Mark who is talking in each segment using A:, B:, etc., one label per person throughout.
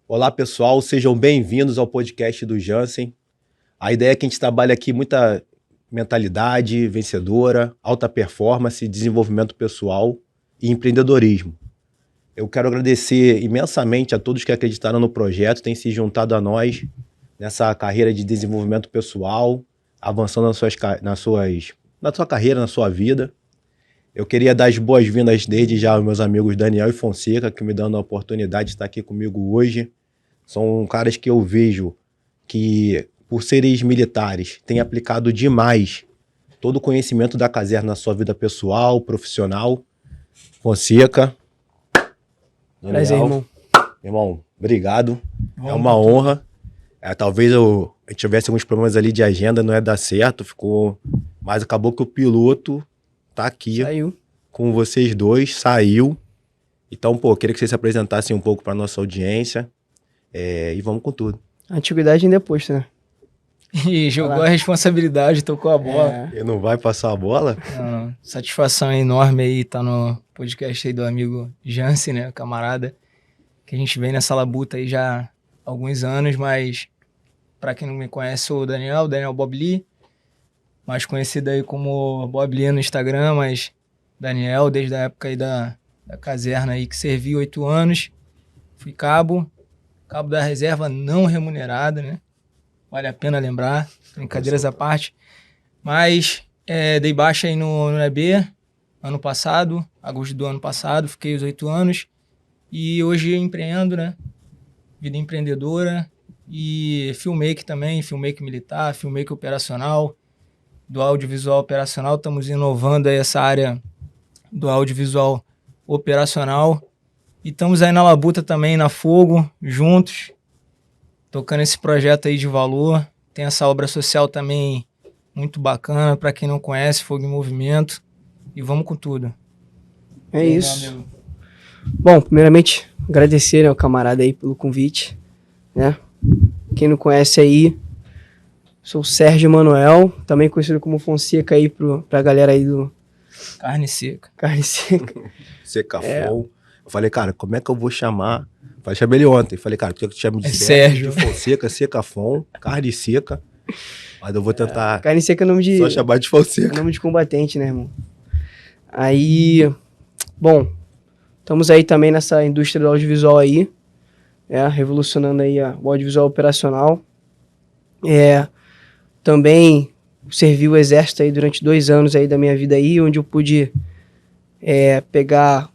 A: Olá, pessoal, sejam bem-vindos ao podcast do Jansen. A ideia é que a gente trabalha aqui muita mentalidade vencedora, alta performance, desenvolvimento pessoal e empreendedorismo. Eu quero agradecer imensamente a todos que acreditaram no projeto, têm se juntado a nós nessa carreira de desenvolvimento pessoal, avançando na sua carreira, na sua vida. Eu queria dar as boas-vindas desde já aos meus amigos Daniel e Fonseca, que me dando a oportunidade de estar aqui comigo hoje. São caras que eu vejo que, por serem militares, têm aplicado demais todo o conhecimento da caserna na sua vida pessoal, profissional. Fonseca. Daniel,
B: Prazer, irmão.
A: Irmão, obrigado. É uma honra. Talvez a gente tivesse alguns problemas ali de agenda, não ia dar certo, mas acabou que o piloto tá aqui.
B: Saiu.
A: Com vocês dois, saiu. Então, queria que vocês se apresentassem um pouco para nossa audiência. E vamos com tudo.
B: Antiguidade ainda é posto, né?
C: E jogou a responsabilidade, tocou a bola.
A: E não vai passar a bola?
C: Não. Satisfação enorme aí estar no podcast aí do amigo Jansen, né, camarada, que a gente vem nessa labuta aí já há alguns anos, mas para quem não me conhece, sou o Daniel Bob Lee, mais conhecido aí como Bob Lee no Instagram, mas Daniel desde a época aí da caserna aí que servi 8 anos, fui cabo da reserva não remunerada, né? Vale a pena lembrar, brincadeiras à parte. Mas dei baixa aí no EB, ano passado, agosto do ano passado, fiquei os 8 anos. E hoje empreendo, né? Vida empreendedora e filmmaker também, filmmaker militar, filmmaker operacional, do audiovisual operacional. Estamos inovando aí essa área do audiovisual operacional. E estamos aí na labuta também, na Fogo, juntos, tocando esse projeto aí de valor. Tem essa obra social também muito bacana, para quem não conhece, Fogo em Movimento. E vamos com tudo.
B: É isso. Bom, primeiramente, agradecer ao camarada aí pelo convite, né? Quem não conhece aí, sou o Sérgio Manuel, também conhecido como Fonseca aí pra galera aí do...
C: Carne seca.
B: Carne seca.
A: Secafol. Eu falei, cara, como é que eu vou chamar? Chamei ele ontem. Falei, cara, tu quer que eu te chame de
C: Sérgio,
A: de Fonseca, Secafon, Carne Seca. Mas eu vou tentar.
B: Carne seca é nome de...
A: Só chamar de Fonseca.
B: É nome de combatente, né, irmão? Aí, bom, estamos aí também nessa indústria do audiovisual aí, revolucionando aí o audiovisual operacional. Também servi o exército aí durante 2 anos aí da minha vida aí, onde eu pude pegar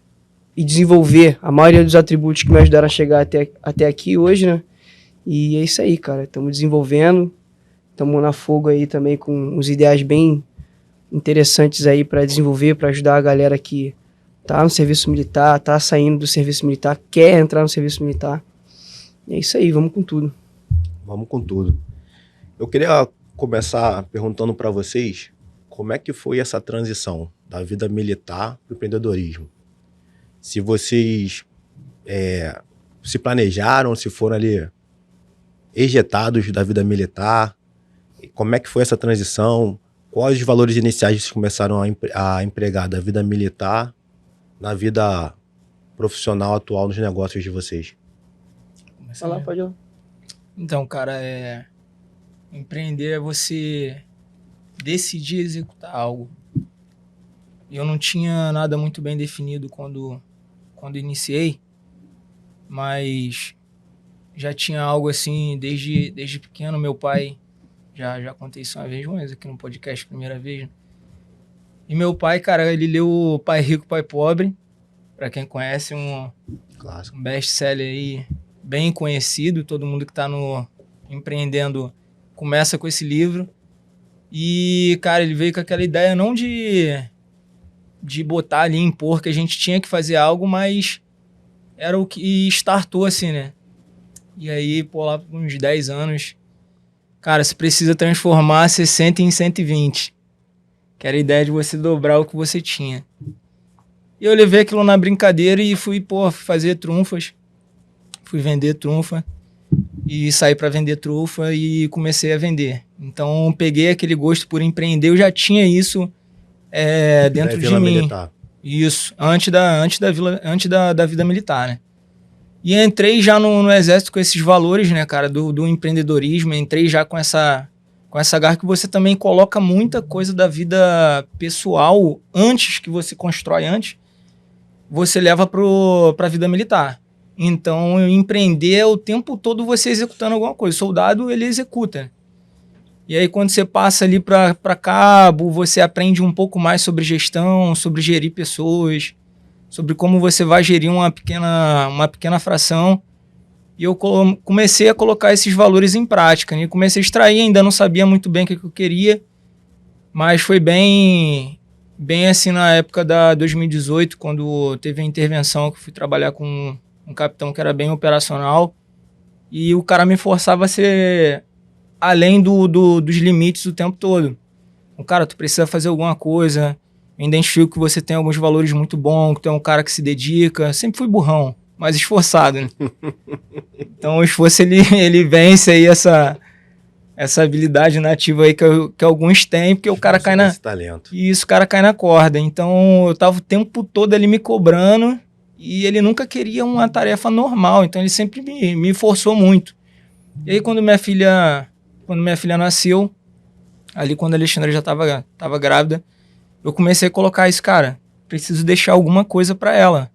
B: e desenvolver a maioria dos atributos que me ajudaram a chegar até aqui hoje, né? E é isso aí, cara. Estamos desenvolvendo, estamos na Fogo aí também com uns ideais bem interessantes aí para desenvolver, para ajudar a galera que tá no serviço militar, tá saindo do serviço militar, quer entrar no serviço militar. E é isso aí, vamos com tudo.
A: Vamos com tudo. Eu queria começar perguntando para vocês como é que foi essa transição da vida militar para o empreendedorismo. Se vocês se planejaram, se foram ali ejetados da vida militar, como é que foi essa transição, quais os valores iniciais que vocês começaram a empregar da vida militar na vida profissional atual nos negócios de vocês?
B: Vai lá, pode ir lá.
C: Então, cara, empreender é você decidir executar algo. Eu não tinha nada muito bem definido quando iniciei, mas já tinha algo assim desde pequeno. Meu pai, já contei isso uma vez, mas aqui no podcast, primeira vez, né? E meu pai, cara, ele leu Pai Rico, Pai Pobre, pra quem conhece, um best-seller aí, bem conhecido. Todo mundo que tá empreendendo começa com esse livro. E, cara, ele veio com aquela ideia não de botar ali, impor que a gente tinha que fazer algo, mas era o que startou, assim, né? E aí, lá por uns 10 anos, cara, você precisa transformar 60 em 120, que era a ideia de você dobrar o que você tinha. E eu levei aquilo na brincadeira e fui fazer trunfas, fui vender trunfa, e saí para vender trufa e comecei a vender. Então, peguei aquele gosto por empreender, eu já tinha isso dentro de mim. Militar. Isso, antes da vida militar, né? E entrei já no exército com esses valores, né, cara, do empreendedorismo. Entrei já com essa garra que você também coloca muita coisa da vida pessoal antes, que você constrói antes, você leva pra vida militar. Então, empreender é o tempo todo você executando alguma coisa. O soldado, ele executa. E aí, quando você passa ali para cabo, você aprende um pouco mais sobre gestão, sobre gerir pessoas, sobre como você vai gerir uma pequena fração. E eu comecei a colocar esses valores em prática, né? Comecei a extrair, ainda não sabia muito bem o que eu queria, mas foi bem assim na época da 2018, quando teve a intervenção, que eu fui trabalhar com um capitão que era bem operacional, e o cara me forçava a ser além dos limites o tempo todo. O cara, tu precisa fazer alguma coisa, eu identifico que você tem alguns valores muito bons, que tu é um cara que se dedica. Sempre fui burrão, mas esforçado, né? Então o esforço, ele vence aí essa habilidade nativa aí que alguns têm, porque o cara cai na...
A: talento.
C: E isso, o cara cai na corda. Então eu tava o tempo todo ali me cobrando, e ele nunca queria uma tarefa normal, então ele sempre me forçou muito. E aí quando minha filha nasceu, ali quando a Alexandra já tava grávida, eu comecei a colocar isso, cara, preciso deixar alguma coisa para ela.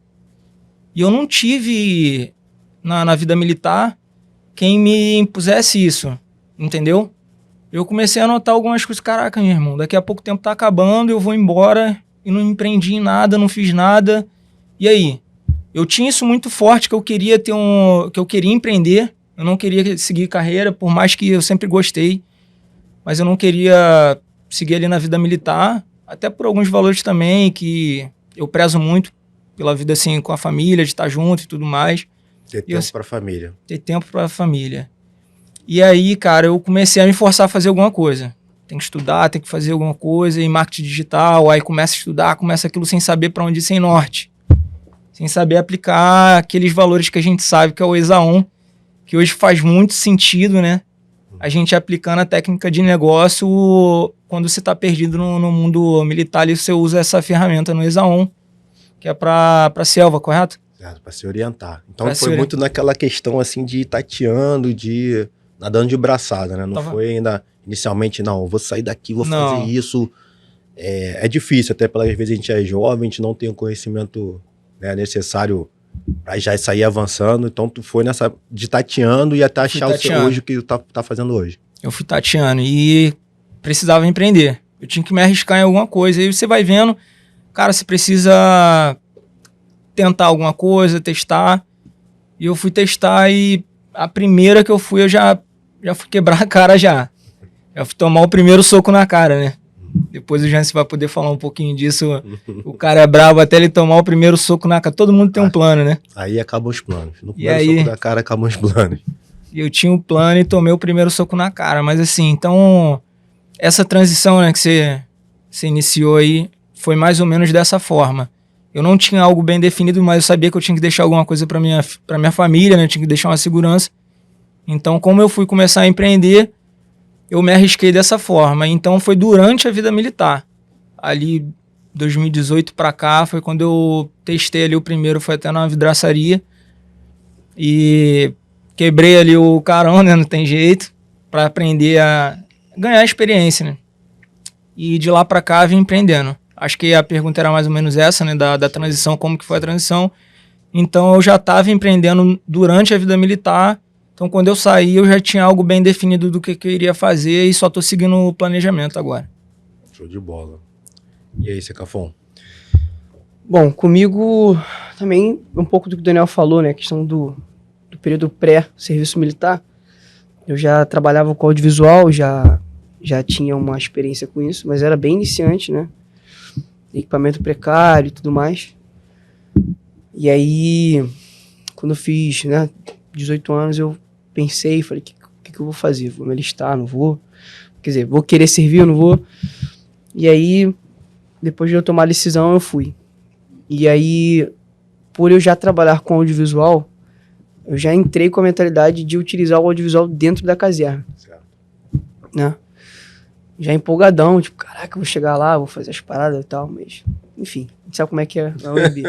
C: E eu não tive na vida militar quem me impusesse isso, entendeu? Eu comecei a notar algumas coisas, caraca, meu irmão, daqui a pouco o tempo tá acabando, eu vou embora e não empreendi em nada, não fiz nada. E aí? Eu tinha isso muito forte, que eu queria que eu queria empreender, eu não queria seguir carreira, por mais que eu sempre gostei, mas eu não queria seguir ali na vida militar, até por alguns valores também que eu prezo muito, pela vida assim com a família, de estar junto e tudo mais.
A: Ter tempo pra família.
C: Ter tempo pra família. E aí, cara, eu comecei a me forçar a fazer alguma coisa. Tem que estudar, tem que fazer alguma coisa, em marketing digital, aí começa a estudar, começa aquilo sem saber pra onde ir, sem norte. Sem saber aplicar aqueles valores que a gente sabe, que é o ESA-1, que hoje faz muito sentido, né? A gente aplicando a técnica de negócio, quando você está perdido no mundo militar, ali você usa essa ferramenta no ESA-1, que é para selva, correto?
A: Para se orientar. Então foi muito naquela questão assim de ir tateando, de nadando de braçada, né? Não foi ainda inicialmente, não, eu vou sair daqui, vou fazer isso. É difícil, até pelas vezes a gente é jovem, a gente não tem o conhecimento, né, necessário para já sair avançando. Então tu foi nessa de tateando e até achar o seu hoje, o que tu tá fazendo hoje. Eu
C: fui tateando e precisava empreender. Eu tinha que me arriscar em alguma coisa. Aí você vai vendo, cara, você precisa tentar alguma coisa, testar. E eu fui testar e a primeira que eu fui, eu já fui quebrar a cara já. Já fui tomar o primeiro soco na cara, né? Depois o Jansen vai poder falar um pouquinho disso. O cara é bravo até ele tomar o primeiro soco na cara. Todo mundo tem um plano, né?
A: Aí acabam os planos. No primeiro soco da cara acabam os planos.
C: E eu tinha um plano e tomei o primeiro soco na cara. Mas assim, então... Essa transição, né, que você iniciou aí, foi mais ou menos dessa forma. Eu não tinha algo bem definido, mas eu sabia que eu tinha que deixar alguma coisa para minha família, né? Eu tinha que deixar uma segurança. Então, como eu fui começar a empreender, eu me arrisquei dessa forma. Então, foi durante a vida militar. Ali, 2018 para cá, foi quando eu testei ali o primeiro, foi até numa vidraçaria. E quebrei ali o carão, né? Não tem jeito, para aprender a ganhar experiência, né? E de lá para cá, vim empreendendo. Acho que a pergunta era mais ou menos essa, né? Da transição, como que foi a transição. Então, eu já estava empreendendo durante a vida militar. Então, quando eu saí, eu já tinha algo bem definido do que eu iria fazer e só tô seguindo o planejamento agora.
A: Show de bola. E aí, Secafon?
B: Bom, comigo também um pouco do que o Daniel falou, né? A questão do período pré-serviço militar. Eu já trabalhava com audiovisual, já tinha uma experiência com isso, mas era bem iniciante, né? Equipamento precário e tudo mais. E aí, quando eu fiz, né, 18 anos, eu pensei, falei, o que eu vou fazer? Vou me alistar, não vou? Quer dizer, vou querer servir, eu não vou? E aí, depois de eu tomar a decisão, eu fui. E aí, por eu já trabalhar com audiovisual, eu já entrei com a mentalidade de utilizar o audiovisual dentro da caserna. Certo. Né? Já empolgadão, tipo, caraca, eu vou chegar lá, vou fazer as paradas e tal, mas, enfim, a gente sabe como é que é a UNB.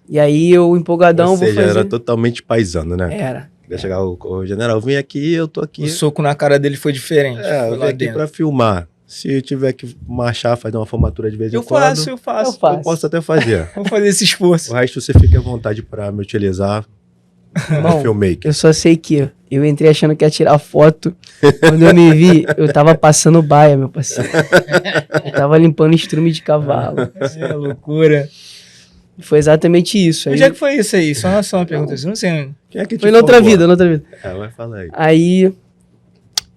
B: E aí eu, empolgadão,
A: Ou seja,
B: vou fazer...
A: era totalmente paisano, né?
B: Era.
A: Ia chegar o general, vem aqui, eu tô aqui.
C: O soco na cara dele foi diferente.
A: Eu
C: foi
A: vim
C: lá
A: aqui
C: dentro.
A: pra filmar. Se eu tiver que marchar, fazer uma formatura de vez em
C: Eu
A: quando,
C: faço, eu faço.
B: Eu
A: eu posso até fazer.
C: Vou fazer esse esforço.
A: O resto você fica à vontade pra me utilizar
B: Bom,
A: no filmmaker.
B: eu só sei que eu entrei achando que ia tirar foto. Quando eu me vi, eu tava passando baia, meu parceiro. Eu tava limpando estrume de cavalo.
C: É loucura.
B: Foi exatamente isso. Aí,
C: Onde é que foi isso aí? Só uma pergunta assim. Não sei.
A: Quem é que te
B: foi noutra
A: formou?
B: vida, noutra vida.
A: Vai falar aí.
B: Aí,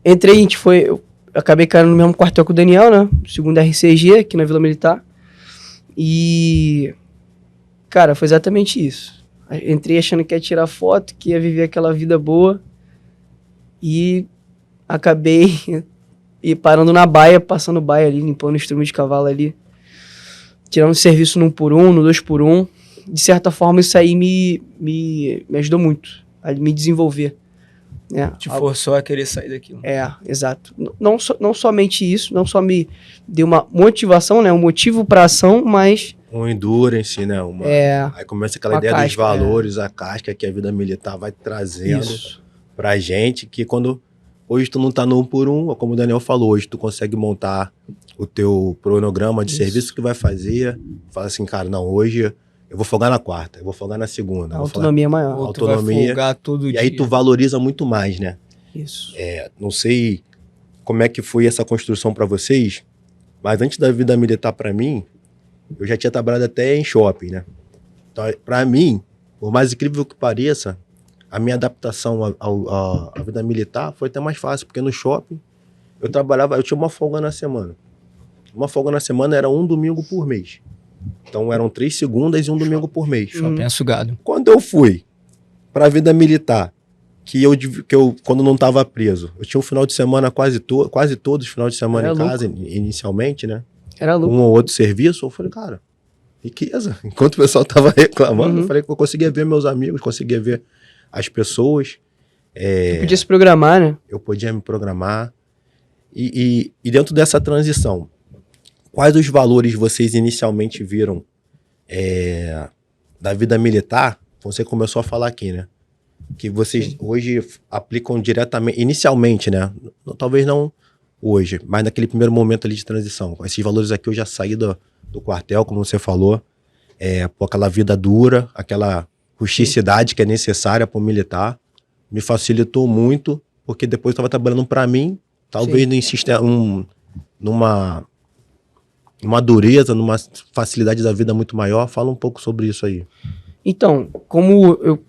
B: entrei, a gente foi... Eu acabei caindo no mesmo quartel que o Daniel, né? Segundo RCG, aqui na Vila Militar. E... Cara, foi exatamente isso. Entrei achando que ia tirar foto, que ia viver aquela vida boa. E acabei parando na baia, passando baia ali, limpando o estrume de cavalo ali. Tirando serviço no 1 por 1, no 2 por 1. De certa forma, isso aí me ajudou muito a me desenvolver. Né?
C: Te forçou a querer sair daquilo.
B: Exato. Não somente isso, não só me deu uma motivação, né? Um motivo para ação, mas...
A: Um endurance, né? Aí começa aquela
B: uma
A: ideia dos
B: casca,
A: valores, a casca que a vida militar vai trazendo
B: Isso.
A: pra gente, que quando... Hoje tu não tá no 1 por 1, como o Daniel falou, hoje tu consegue montar o teu cronograma de serviço que vai fazer. Fala assim, cara, não, hoje eu vou folgar na quarta, eu vou folgar na segunda.
B: A autonomia maior.
C: Ou tu vai
A: autonomia.
C: folgar todo
A: E
C: dia.
A: aí tu valoriza muito mais, né?
B: Isso.
A: Não sei como é que foi essa construção pra vocês, mas antes da vida militar pra mim, eu já tinha trabalhado até em shopping, né? Então, pra mim, por mais incrível que pareça, a minha adaptação à vida militar foi até mais fácil, porque no shopping eu tinha uma folga na semana. Uma folga na semana era um domingo por mês. Então eram 3 segundas e um domingo por mês.
C: Shopping é sugado.
A: Quando eu fui pra vida militar, que eu quando não tava preso, eu tinha um final de semana quase todos os finais de semana
B: Era
A: em casa, inicialmente, né?
B: Era louco.
A: Um ou outro serviço, eu falei, cara, riqueza. Enquanto o pessoal tava reclamando, eu falei que eu conseguia ver meus amigos, conseguia ver as pessoas.
B: Tu podia se programar, né?
A: Eu podia me programar. E dentro dessa transição, quais os valores vocês inicialmente viram da vida militar? Você começou a falar aqui, né? Que vocês hoje aplicam diretamente, inicialmente, né? Talvez não hoje, mas naquele primeiro momento ali de transição. Com esses valores aqui eu já saí do quartel, como você falou, por aquela vida dura, aquela rusticidade que é necessária para o militar, me facilitou muito, porque depois eu estava trabalhando para mim, talvez numa dureza, numa facilidade da vida muito maior. Fala um pouco sobre isso aí.
B: Então, como eu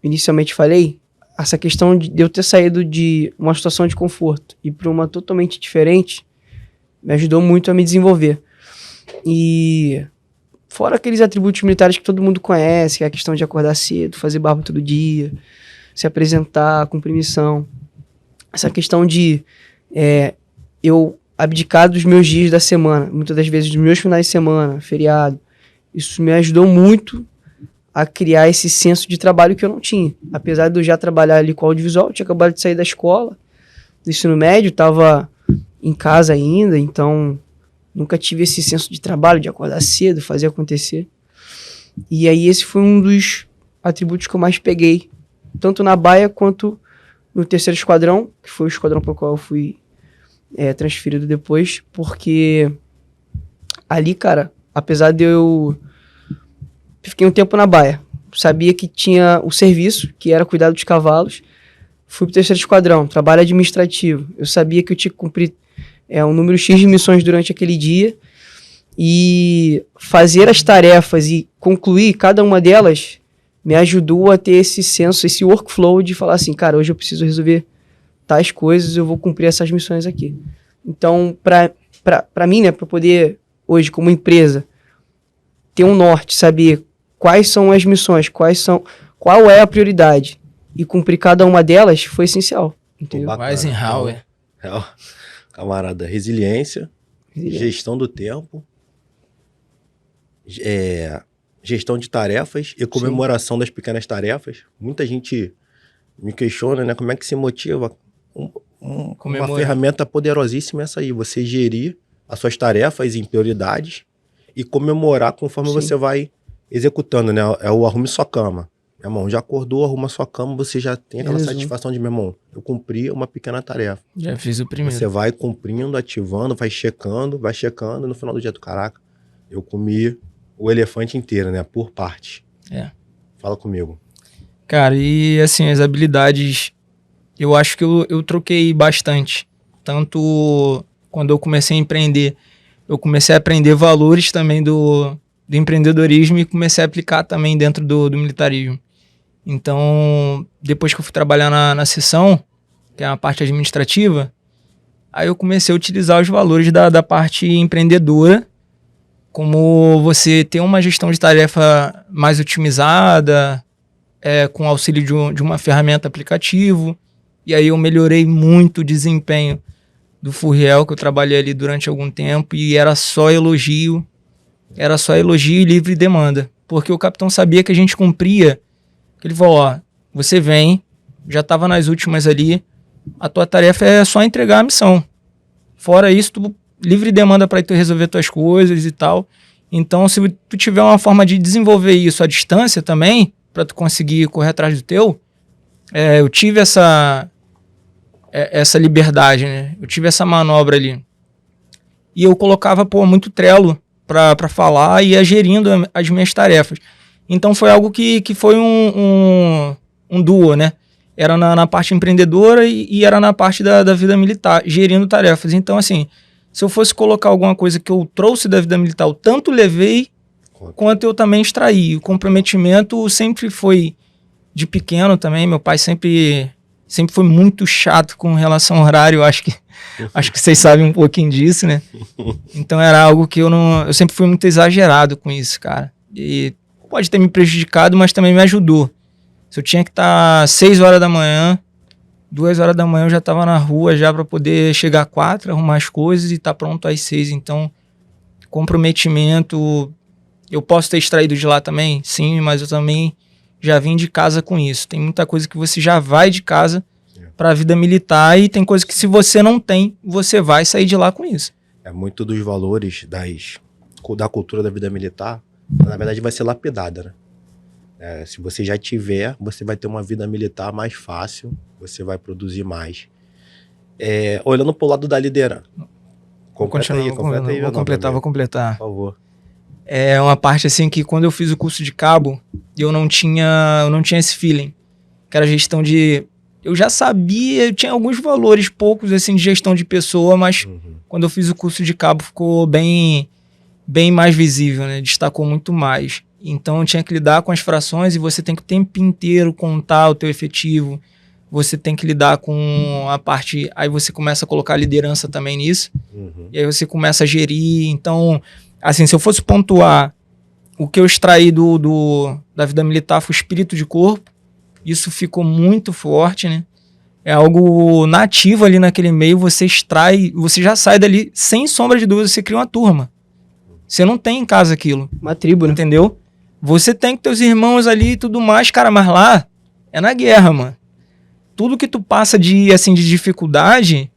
B: inicialmente falei, essa questão de eu ter saído de uma situação de conforto e para uma totalmente diferente me ajudou muito a me desenvolver. E fora aqueles atributos militares que todo mundo conhece, que é a questão de acordar cedo, fazer barba todo dia, se apresentar, cumprir missão. Essa questão de eu abdicar dos meus dias da semana, muitas das vezes dos meus finais de semana, feriado. Isso me ajudou muito a criar esse senso de trabalho que eu não tinha. Apesar de eu já trabalhar ali com audiovisual, eu tinha acabado de sair da escola, do ensino médio, estava em casa ainda, então nunca tive esse senso de trabalho, de acordar cedo, fazer acontecer. E aí esse foi um dos atributos que eu mais peguei, tanto na Baia quanto no 3º Esquadrão, que foi o esquadrão para o qual eu fui transferido depois, porque ali, cara, apesar de eu... Fiquei um tempo na Baia, sabia que tinha o serviço, que era cuidar dos cavalos, fui pro 3º Esquadrão, trabalho administrativo, eu sabia que eu tinha que cumprir um número X de missões durante aquele dia, e fazer as tarefas e concluir cada uma delas me ajudou a ter esse senso, esse workflow de falar assim, cara, hoje eu preciso resolver tais coisas, eu vou cumprir essas missões aqui. Então, pra mim, né, pra poder, hoje, como empresa, ter um norte, saber quais são as missões, qual é a prioridade e cumprir cada uma delas foi essencial, entendeu?
A: Bacana.
C: Eisenhower.
A: Camarada, resiliência, gestão do tempo, gestão de tarefas e comemoração das pequenas tarefas. Muita gente me questiona, né? Como é que se motiva? Uma ferramenta poderosíssima essa aí, você gerir as suas tarefas em prioridades e comemorar conforme você vai executando, né? É o arrume sua cama. Meu irmão, já acordou, arruma sua cama, você já tem aquela
B: Beleza.
A: satisfação de, meu irmão, eu cumpri uma pequena tarefa.
C: Já fiz o primeiro.
A: Você vai cumprindo, ativando, vai checando, e no final do dia, caraca, eu comi o elefante inteiro, né? Por parte.
C: É.
A: Fala comigo.
C: Cara, e assim, as habilidades, eu acho que eu troquei bastante. Tanto quando eu comecei a empreender, eu comecei a aprender valores também do empreendedorismo e comecei a aplicar também dentro do militarismo. Então, depois que eu fui trabalhar na seção, que é a parte administrativa, aí eu comecei a utilizar os valores da parte empreendedora, como você ter uma gestão de tarefa mais otimizada, com auxílio de uma ferramenta aplicativo. E aí eu melhorei muito o desempenho do Furriel, que eu trabalhei ali durante algum tempo, e era só elogio e livre demanda. Porque o capitão sabia que a gente cumpria. Ele falou, ó, você vem, já estava nas últimas ali, a tua tarefa é só entregar a missão. Fora isso, tu livre demanda para tu resolver tuas coisas e tal. Então, se tu tiver uma forma de desenvolver isso à distância também, para tu conseguir correr atrás do teu, eu tive essa liberdade, né? Eu tive essa manobra ali. E eu colocava, muito Trello para falar e ia gerindo as minhas tarefas. Então foi algo que foi um duo, né? Era na parte empreendedora e era na parte da vida militar, gerindo tarefas. Então, assim, se eu fosse colocar alguma coisa que eu trouxe da vida militar, eu tanto levei quanto eu também extraí. O comprometimento sempre foi de pequeno também. Meu pai sempre foi muito chato com relação ao horário. Acho que vocês sabem um pouquinho disso, né? Então era algo que eu sempre fui muito exagerado com isso, cara. E pode ter me prejudicado, mas também me ajudou. Se eu tinha que estar 6 horas da manhã, 2 horas da manhã eu já estava na rua já para poder chegar às 4, arrumar as coisas e estar pronto às 6. Então, comprometimento, eu posso ter extraído de lá também? Sim, mas eu também já vim de casa com isso. Tem muita coisa que você já vai de casa para a vida militar e tem coisa que se você não tem, você vai sair de lá com isso.
A: É muito dos valores da cultura da vida militar, na verdade vai ser lapidada, né? Se você já tiver, você vai ter uma vida militar mais fácil, você vai produzir mais. Olhando para o lado da liderança.
C: Vou completar.
A: Por favor.
C: É uma parte assim que quando eu fiz o curso de cabo, eu não tinha esse feeling. Que era gestão de... Eu já sabia, eu tinha alguns valores poucos assim de gestão de pessoa, mas quando eu fiz o curso de cabo ficou bem mais visível, né? Destacou muito mais. Então eu tinha que lidar com as frações e você tem que o tempo inteiro contar o teu efetivo. Você tem que lidar com a parte... Aí você começa a colocar a liderança também nisso. E aí você começa a gerir. Então, assim, se eu fosse pontuar o que eu extraí da vida militar foi o espírito de corpo. Isso ficou muito forte, né? É algo nativo ali naquele meio. Você extrai, você já sai dali sem sombra de dúvida. Você cria uma turma. Você não tem em casa aquilo.
B: Uma tribo, né?
C: Entendeu? Você tem com teus irmãos ali e tudo mais, cara, mas lá é na guerra, mano. Tudo que tu passa de dificuldade,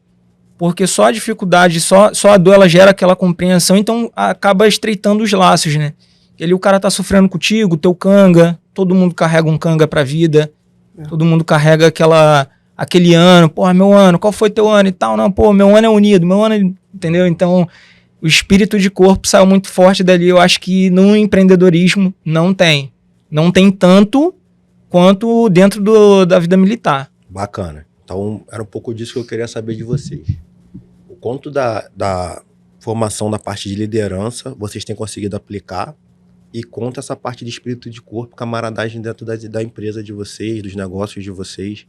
C: porque só a dificuldade, só a dor, ela gera aquela compreensão, então acaba estreitando os laços, né? E ali o cara tá sofrendo contigo, teu canga, todo mundo carrega um canga pra vida, todo mundo carrega aquele ano, porra, meu ano, qual foi teu ano e tal? Não, pô, meu ano é unido, meu ano é... Entendeu? Então... O espírito de corpo saiu muito forte dali. Eu acho que no empreendedorismo não tem. Não tem tanto quanto dentro da vida militar.
A: Bacana. Então, era um pouco disso que eu queria saber de vocês. O quanto da formação da parte de liderança vocês têm conseguido aplicar e quanto essa parte de espírito de corpo, camaradagem dentro da empresa de vocês, dos negócios de vocês.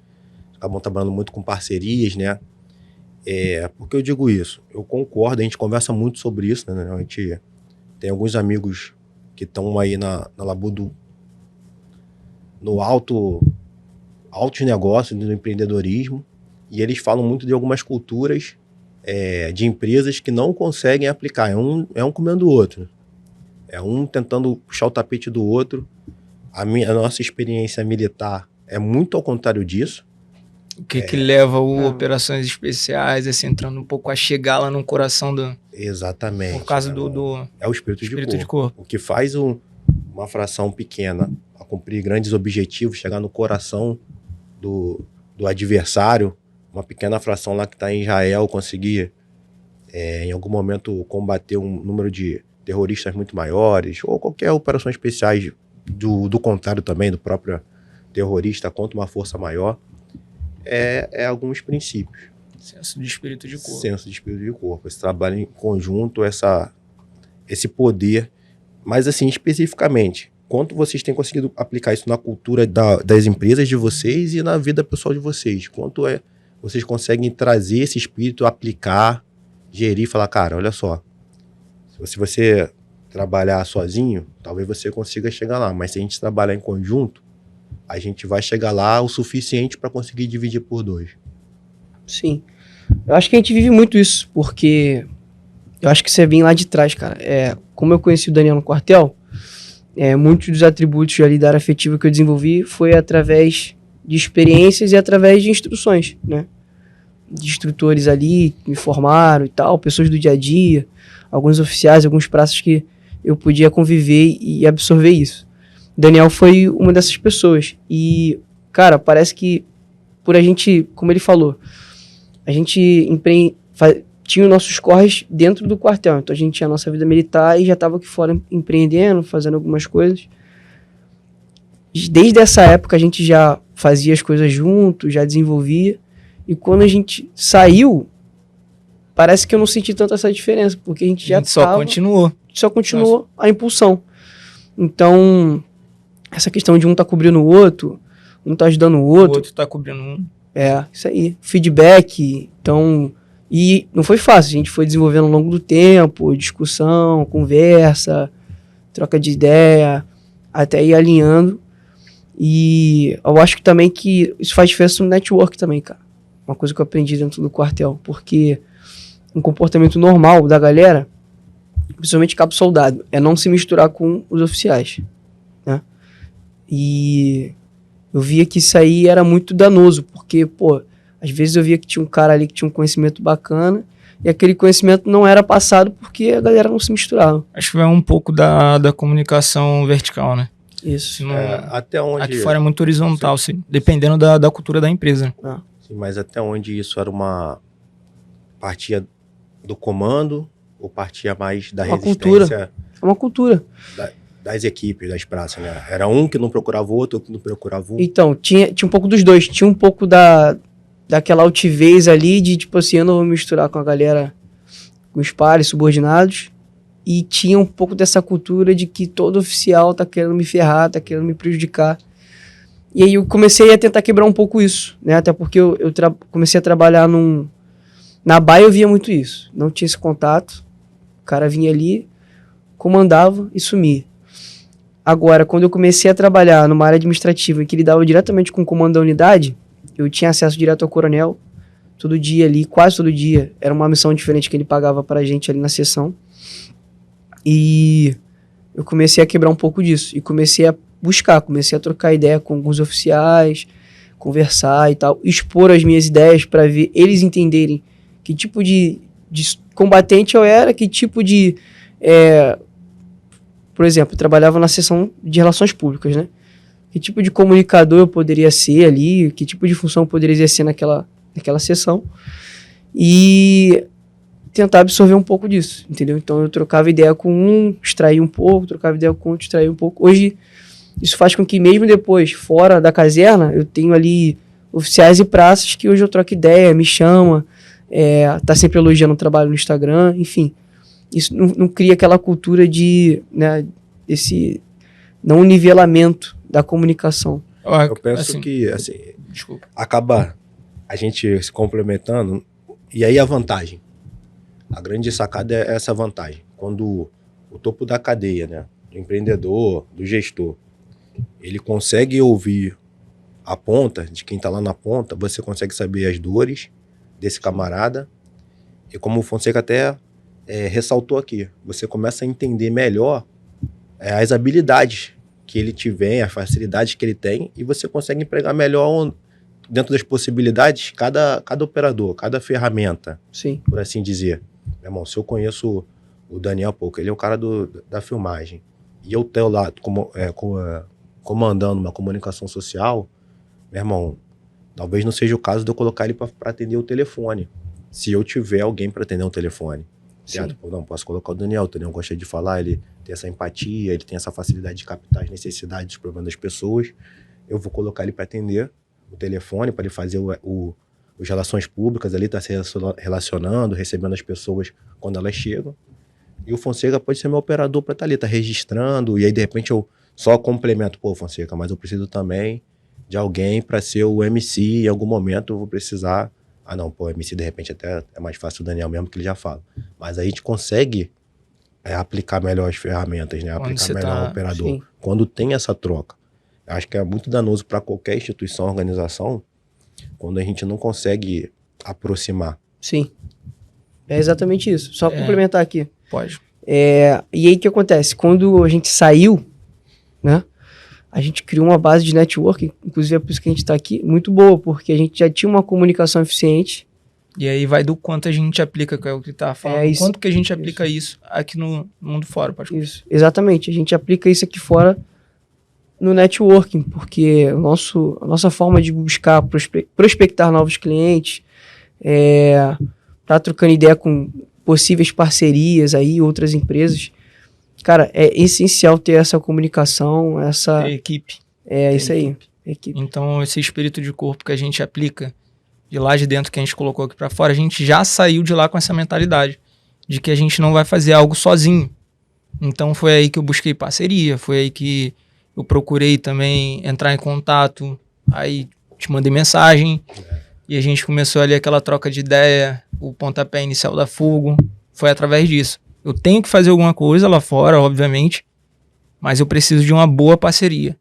A: Acabam trabalhando muito com parcerias, né? Por que eu digo isso? Eu concordo, a gente conversa muito sobre isso, né? A gente tem alguns amigos que estão aí na labuta no altos negócios, no empreendedorismo, e eles falam muito de algumas culturas de empresas que não conseguem aplicar. É um comendo o outro. É um tentando puxar o tapete do outro. A nossa experiência militar é muito ao contrário disso.
C: O que leva operações especiais, assim, entrando um pouco a chegar lá no coração do...
A: Exatamente.
C: Por causa do
A: É o espírito de corpo. O que faz uma fração pequena a cumprir grandes objetivos, chegar no coração do adversário, uma pequena fração lá que está em Israel, conseguir em algum momento combater um número de terroristas muito maiores, ou qualquer operações especiais do contrário também, do próprio terrorista contra uma força maior, é alguns princípios.
C: Senso de espírito de corpo.
A: Senso de espírito de corpo. Esse trabalho em conjunto, esse poder. Mas, assim, especificamente, quanto vocês têm conseguido aplicar isso na cultura das empresas de vocês e na vida pessoal de vocês? Quanto vocês conseguem trazer esse espírito, aplicar, gerir e falar, cara, olha só, se você trabalhar sozinho, talvez você consiga chegar lá, mas se a gente trabalhar em conjunto, a gente vai chegar lá o suficiente para conseguir dividir por 2.
B: Sim. Eu acho que a gente vive muito isso, porque eu acho que você vem lá de trás, cara. Como eu conheci o Daniel no quartel, muitos dos atributos ali da área afetiva que eu desenvolvi foi através de experiências e através de instruções, né? De instrutores ali que me formaram e tal, pessoas do dia a dia, alguns oficiais, alguns praças que eu podia conviver e absorver isso. Daniel foi uma dessas pessoas. E, cara, parece que por a gente, como ele falou, a gente tinha os nossos corres dentro do quartel. Então a gente tinha a nossa vida militar e já estava aqui fora empreendendo, fazendo algumas coisas. Desde essa época a gente já fazia as coisas juntos, já desenvolvia. E quando a gente saiu, parece que eu não senti tanto essa diferença, porque a gente já
C: só continuou
B: a impulsão. Então, essa questão de um tá cobrindo o outro, um tá ajudando o outro.
C: O outro tá cobrindo um.
B: Isso aí. Feedback. Então, e não foi fácil, a gente foi desenvolvendo ao longo do tempo, discussão, conversa, troca de ideia, até ir alinhando. E eu acho que também que isso faz diferença no network também, cara. Uma coisa que eu aprendi dentro do quartel, porque um comportamento normal da galera, principalmente cabo soldado, é não se misturar com os oficiais, né? E eu via que isso aí era muito danoso, porque, pô, às vezes eu via que tinha um cara ali que tinha um conhecimento bacana e aquele conhecimento não era passado porque a galera não se misturava.
C: Acho que vai um pouco da comunicação vertical, né?
B: Isso.
A: Até onde...
C: Aqui fora é muito horizontal, dependendo da cultura da empresa.
A: Sim, mas até onde isso era uma partia do comando ou partia mais da resistência?
B: É uma cultura.
A: Das equipes, das praças, né? Era um que não procurava o outro que não procurava um.
B: Então, tinha um pouco dos dois. Tinha um pouco daquela altivez ali de, tipo assim, eu não vou me misturar com a galera, com os pares, subordinados. E tinha um pouco dessa cultura de que todo oficial tá querendo me ferrar, tá querendo me prejudicar. E aí eu comecei a tentar quebrar um pouco isso, né? Até porque eu comecei a trabalhar na BAE, eu via muito isso. Não tinha esse contato. O cara vinha ali, comandava e sumia. Agora, quando eu comecei a trabalhar numa área administrativa que lidava diretamente com o comando da unidade, eu tinha acesso direto ao coronel, todo dia ali, quase todo dia. Era uma missão diferente que ele pagava pra gente ali na seção. E eu comecei a quebrar um pouco disso. E comecei a trocar ideia com alguns oficiais, conversar e tal, expor as minhas ideias para ver eles entenderem que tipo de combatente eu era, que tipo de... por exemplo, eu trabalhava na seção de relações públicas, né? Que tipo de comunicador eu poderia ser ali, que tipo de função eu poderia exercer naquela seção. E tentar absorver um pouco disso, entendeu? Então eu trocava ideia com um, extraía um pouco, trocava ideia com outro, extraía um pouco. Hoje, isso faz com que mesmo depois, fora da caserna, eu tenho ali oficiais e praças que hoje eu troco ideia, me chama, tá sempre elogiando o trabalho no Instagram, enfim. Isso não cria aquela cultura de, né, esse não nivelamento da comunicação.
A: Eu penso que, assim, acaba a gente se complementando, e aí a vantagem. A grande sacada é essa vantagem. Quando o topo da cadeia, né, do empreendedor, do gestor, ele consegue ouvir a ponta, de quem está lá na ponta, você consegue saber as dores desse camarada, e como o Fonseca até ressaltou aqui, você começa a entender melhor as habilidades que ele tiver, as facilidades que ele tem, e você consegue empregar melhor dentro das possibilidades cada operador, cada ferramenta,
B: sim,
A: por assim dizer. Meu irmão, se eu conheço o Daniel pouco, ele é o cara da filmagem. e eu tenho lá comandando uma comunicação social, meu irmão, talvez não seja o caso de eu colocar ele para atender o telefone. Se eu tiver alguém para atender o telefone. Certo? Não, posso colocar o Daniel gosta de falar, ele tem essa empatia, ele tem essa facilidade de captar as necessidades, os problemas das pessoas. Eu vou colocar ele para atender o telefone, para ele fazer as relações públicas ali, tá se relacionando, recebendo as pessoas quando elas chegam. E o Fonseca pode ser meu operador para estar ali, tá registrando, e aí de repente eu só complemento, pô, Fonseca, mas eu preciso também de alguém para ser o MC, em algum momento eu vou precisar. Ah não, pô, MC de repente até é mais fácil o Daniel mesmo, que ele já fala. Mas a gente consegue aplicar melhor as ferramentas, né? Aplicar melhor o operador. Sim. Quando tem essa troca. Eu acho que é muito danoso para qualquer instituição, organização, quando a gente não consegue aproximar.
B: Sim. É exatamente isso. Só complementar aqui.
C: Pode.
B: E aí o que acontece? Quando a gente saiu, né? A gente criou uma base de networking, inclusive é por isso que a gente está aqui, muito boa, porque a gente já tinha uma comunicação eficiente.
C: E aí vai do quanto a gente aplica, que é o que tá falando. Quanto que a gente aplica isso aqui no mundo fora, pode falar.
B: Isso, exatamente. A gente aplica isso aqui fora no networking, porque a nossa forma de buscar, prospectar novos clientes, tá trocando ideia com possíveis parcerias aí, outras empresas. Cara, é essencial ter essa comunicação, essa...
C: equipe.
B: Isso aí. Equipe.
C: Então, esse espírito de corpo que a gente aplica de lá de dentro, que a gente colocou aqui pra fora, a gente já saiu de lá com essa mentalidade de que a gente não vai fazer algo sozinho. Então, foi aí que eu busquei parceria, foi aí que eu procurei também entrar em contato, aí te mandei mensagem e a gente começou ali aquela troca de ideia, o pontapé inicial da Fugo, foi através disso. Eu tenho que fazer alguma coisa lá fora, obviamente, mas eu preciso de uma boa parceria.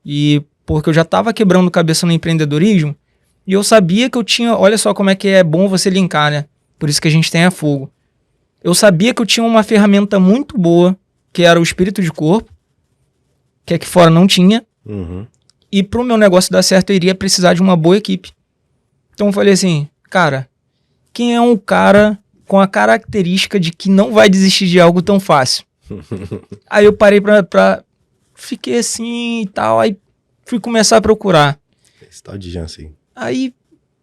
C: E porque eu já estava quebrando cabeça no empreendedorismo, e eu sabia que eu tinha... Olha só como é que é bom você linkar, né? Por isso que a gente tem a Fugo. Eu sabia que eu tinha uma ferramenta muito boa, que era o espírito de corpo, que aqui fora não tinha.
A: Uhum.
C: E para o meu negócio dar certo, eu iria precisar de uma boa equipe. Então eu falei assim, cara, quem é um cara com a característica de que não vai desistir de algo tão fácil? Aí eu parei fiquei assim e tal, aí fui começar a procurar.
A: Esse tal de Jansen.
C: Aí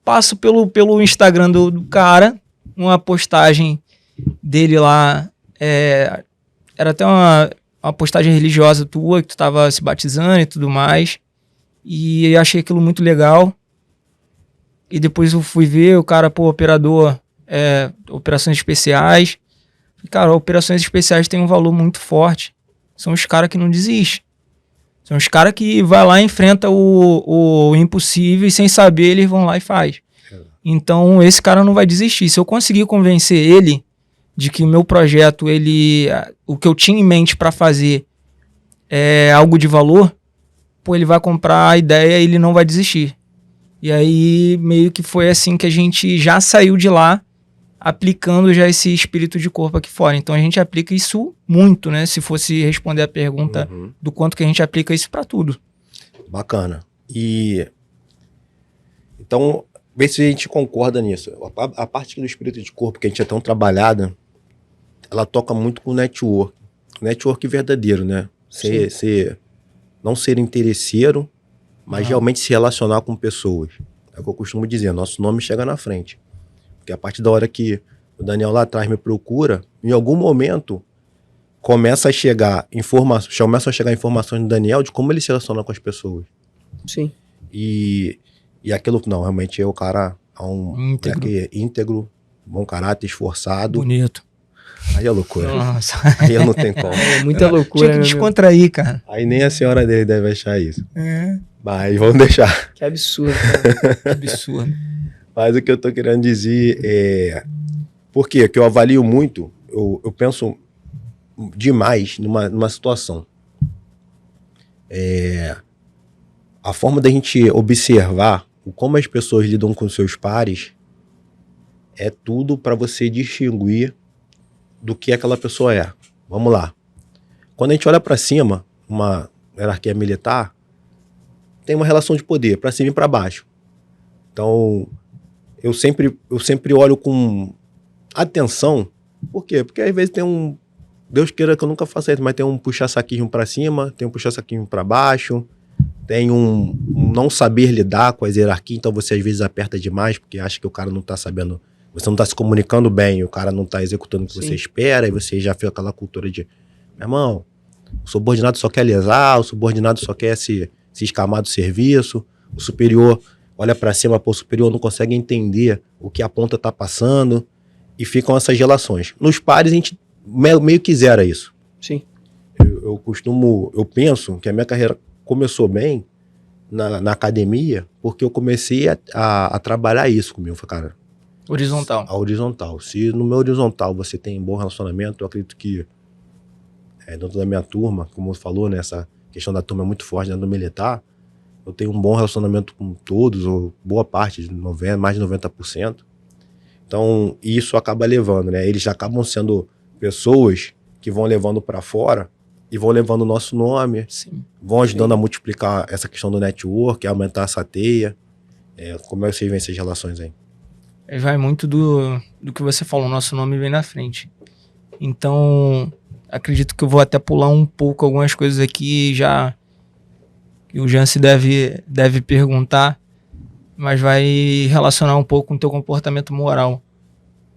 C: passo pelo Instagram do cara, uma postagem dele lá, era até uma postagem religiosa tua, que tu tava se batizando e tudo mais, e eu achei aquilo muito legal. E depois eu fui ver o cara, operador, operações especiais. Cara, operações especiais tem um valor muito forte. São os caras que não desistem. São os caras que vai lá e enfrenta o impossível e sem saber eles vão lá e faz. Então esse cara não vai desistir. Se eu conseguir convencer ele de que o meu projeto, o que eu tinha em mente para fazer é algo de valor, ele vai comprar a ideia e ele não vai desistir. E aí meio que foi assim que a gente já saiu de lá aplicando já esse espírito de corpo aqui fora. Então a gente aplica isso muito, né? Se fosse responder a pergunta do quanto que a gente aplica isso para tudo.
A: Bacana. E então, vê se a gente concorda nisso. A parte do espírito de corpo que a gente é tão trabalhada, ela toca muito com o network. Network verdadeiro, né? Não ser interesseiro, mas realmente se relacionar com pessoas. É o que eu costumo dizer, nosso nome chega na frente. Porque a partir da hora que o Daniel lá atrás me procura, em algum momento começam a chegar informações do Daniel de como ele se relaciona com as pessoas.
B: Sim.
A: E aquilo, não, realmente é o cara íntegro, bom caráter, esforçado.
C: Bonito.
A: Aí é loucura.
C: Nossa.
A: Aí eu não tenho como.
B: É muita loucura.
C: Tinha que descontrair, cara.
A: Aí nem a senhora dele deve achar isso. Mas vamos deixar.
B: Que absurdo, cara.
C: Que absurdo.
A: Mas o que eu tô querendo dizer é... Por quê? Que eu avalio muito, eu penso demais numa situação. A forma da gente observar como as pessoas lidam com seus pares é tudo para você distinguir do que aquela pessoa é. Vamos lá. Quando a gente olha para cima, uma hierarquia militar, tem uma relação de poder, para cima e para baixo. Então, eu sempre olho com atenção. Por quê? Porque às vezes tem um Deus queira que eu nunca faça isso, mas tem um puxar-saquismo pra cima, tem um puxar-saquismo pra baixo, tem um não saber lidar com as hierarquias, então você às vezes aperta demais, porque acha que o cara não tá sabendo, você não tá se comunicando bem, o cara não tá executando o que
B: Sim.
A: você espera, e você já fica aquela cultura de, meu irmão, o subordinado só quer lesar, o subordinado só quer se escamar do serviço, o superior olha pra cima, pô, o superior não consegue entender o que a ponta tá passando, e ficam essas relações. Nos pares a gente meio que zera isso.
B: Sim.
A: Eu penso que a minha carreira começou bem na academia, porque eu comecei a trabalhar isso comigo. Falei, cara,
C: Horizontal.
A: a horizontal. Se no meu horizontal você tem um bom relacionamento, eu acredito que dentro da minha turma, como você falou, né, essa questão da turma é muito forte dentro do militar, eu tenho um bom relacionamento com todos, ou boa parte, mais de 90%. Então, isso acaba levando, né? Eles já acabam sendo pessoas que vão levando para fora e vão levando o nosso nome,
C: Sim.
A: vão ajudando a multiplicar essa questão do network, a aumentar essa teia. Como é que vocês veem essas relações aí?
C: Vai muito do que você falou, nosso nome vem na frente. Então, acredito que eu vou até pular um pouco algumas coisas aqui já que o Jansen deve perguntar, mas vai relacionar um pouco com o teu comportamento moral,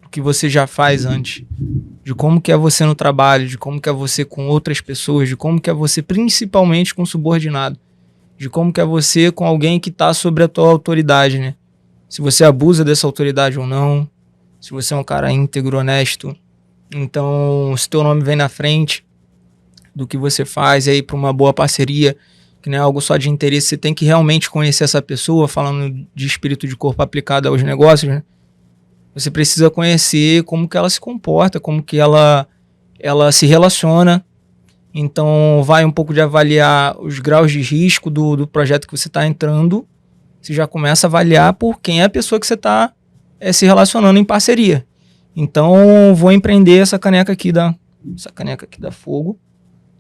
C: o que você já faz antes, de como que é você no trabalho, de como que é você com outras pessoas, de como que é você principalmente com subordinado, de como que é você com alguém que está sobre a tua autoridade, né? Se você abusa dessa autoridade ou não, se você é um cara íntegro, honesto. Então, se teu nome vem na frente do que você faz aí para uma boa parceria, que não é algo só de interesse, você tem que realmente conhecer essa pessoa, falando de espírito de corpo aplicado aos negócios, né? Você precisa conhecer como que ela se comporta, como que ela se relaciona. Então, vai um pouco de avaliar os graus de risco do projeto que você está entrando. Você já começa a avaliar por quem é a pessoa que você está se relacionando em parceria. Então, vou empreender essa caneca aqui dá fogo.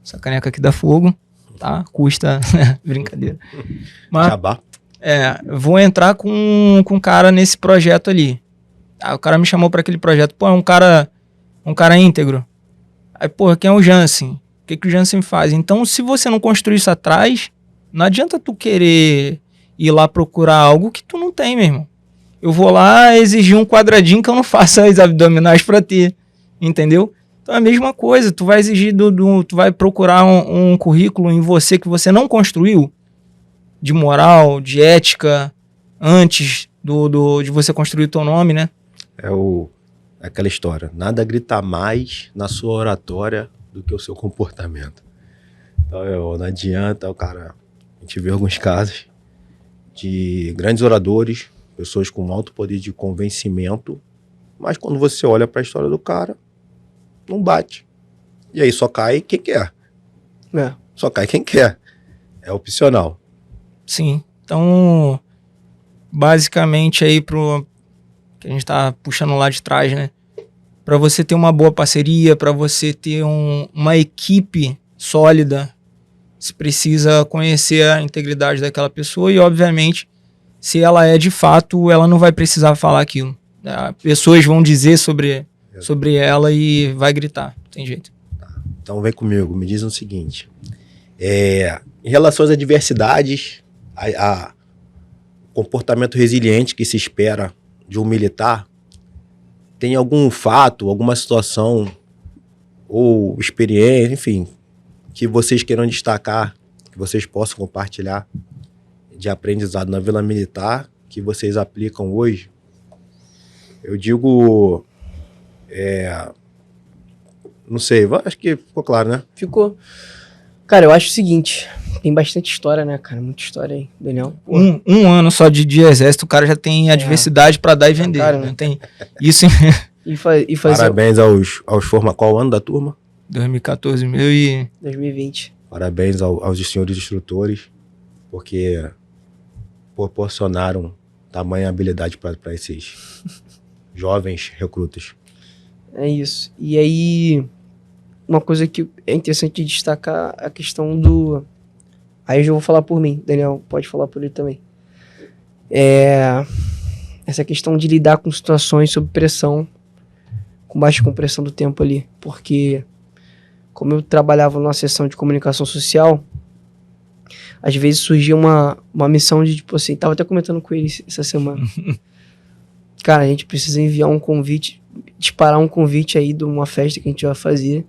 C: Essa caneca aqui dá fogo, tá? Custa, brincadeira. Mas,
A: Jabá.
C: vou entrar com um cara nesse projeto ali. O cara me chamou para aquele projeto. Pô, é um cara íntegro. Aí, pô, quem é o Jansen? O que o Jansen faz? Então, se você não construir isso atrás, não adianta tu querer ir lá procurar algo que tu não tem, meu irmão. Eu vou lá exigir um quadradinho que eu não faça as abdominais pra ter, entendeu? Então é a mesma coisa, tu vai exigir tu vai procurar um currículo em você que você não construiu, de moral, de ética, antes de você construir o teu nome, né?
A: Aquela história, nada grita mais na sua oratória do que o seu comportamento. Então, não adianta, cara, a gente vê alguns casos de grandes oradores, pessoas com alto poder de convencimento, mas quando você olha para a história do cara, não bate. E aí só cai quem quer. Só cai quem quer. É opcional.
C: Sim. Então, basicamente aí que a gente tá puxando lá de trás, né? Para você ter uma boa parceria, para você ter uma equipe sólida, você precisa conhecer a integridade daquela pessoa e, obviamente, se ela é de fato, ela não vai precisar falar aquilo. Pessoas vão dizer sobre ela e vai gritar, não tem jeito.
A: Então vem comigo, me diz o seguinte. Em relação às adversidades, a comportamento resiliente que se espera de um militar, tem algum fato, alguma situação ou experiência, enfim, que vocês queiram destacar, que vocês possam compartilhar de aprendizado na Vila Militar, que vocês aplicam hoje? Eu digo, não sei, acho que ficou claro, né?
B: Ficou. Cara, eu acho o seguinte, tem bastante história, né, cara? Muita história aí, Daniel.
C: Um ano só de exército, o cara já tem adversidade pra dar e vender.
B: Cara,
C: né? Tem isso
B: e fazer
A: Parabéns aos forma. Qual o ano da turma?
C: 2014, 2020.
A: Parabéns aos senhores instrutores, porque proporcionaram tamanha habilidade para esses jovens recrutas.
B: É isso. E aí, uma coisa que é interessante destacar a questão do... Aí eu já vou falar por mim, Daniel, pode falar por ele também. Essa questão de lidar com situações sob pressão, com baixa compressão do tempo ali. Porque como eu trabalhava numa seção de comunicação social, às vezes surgia uma missão de, tipo assim, tava até comentando com ele essa semana. Cara, a gente precisa enviar um convite, disparar um convite aí de uma festa que a gente vai fazer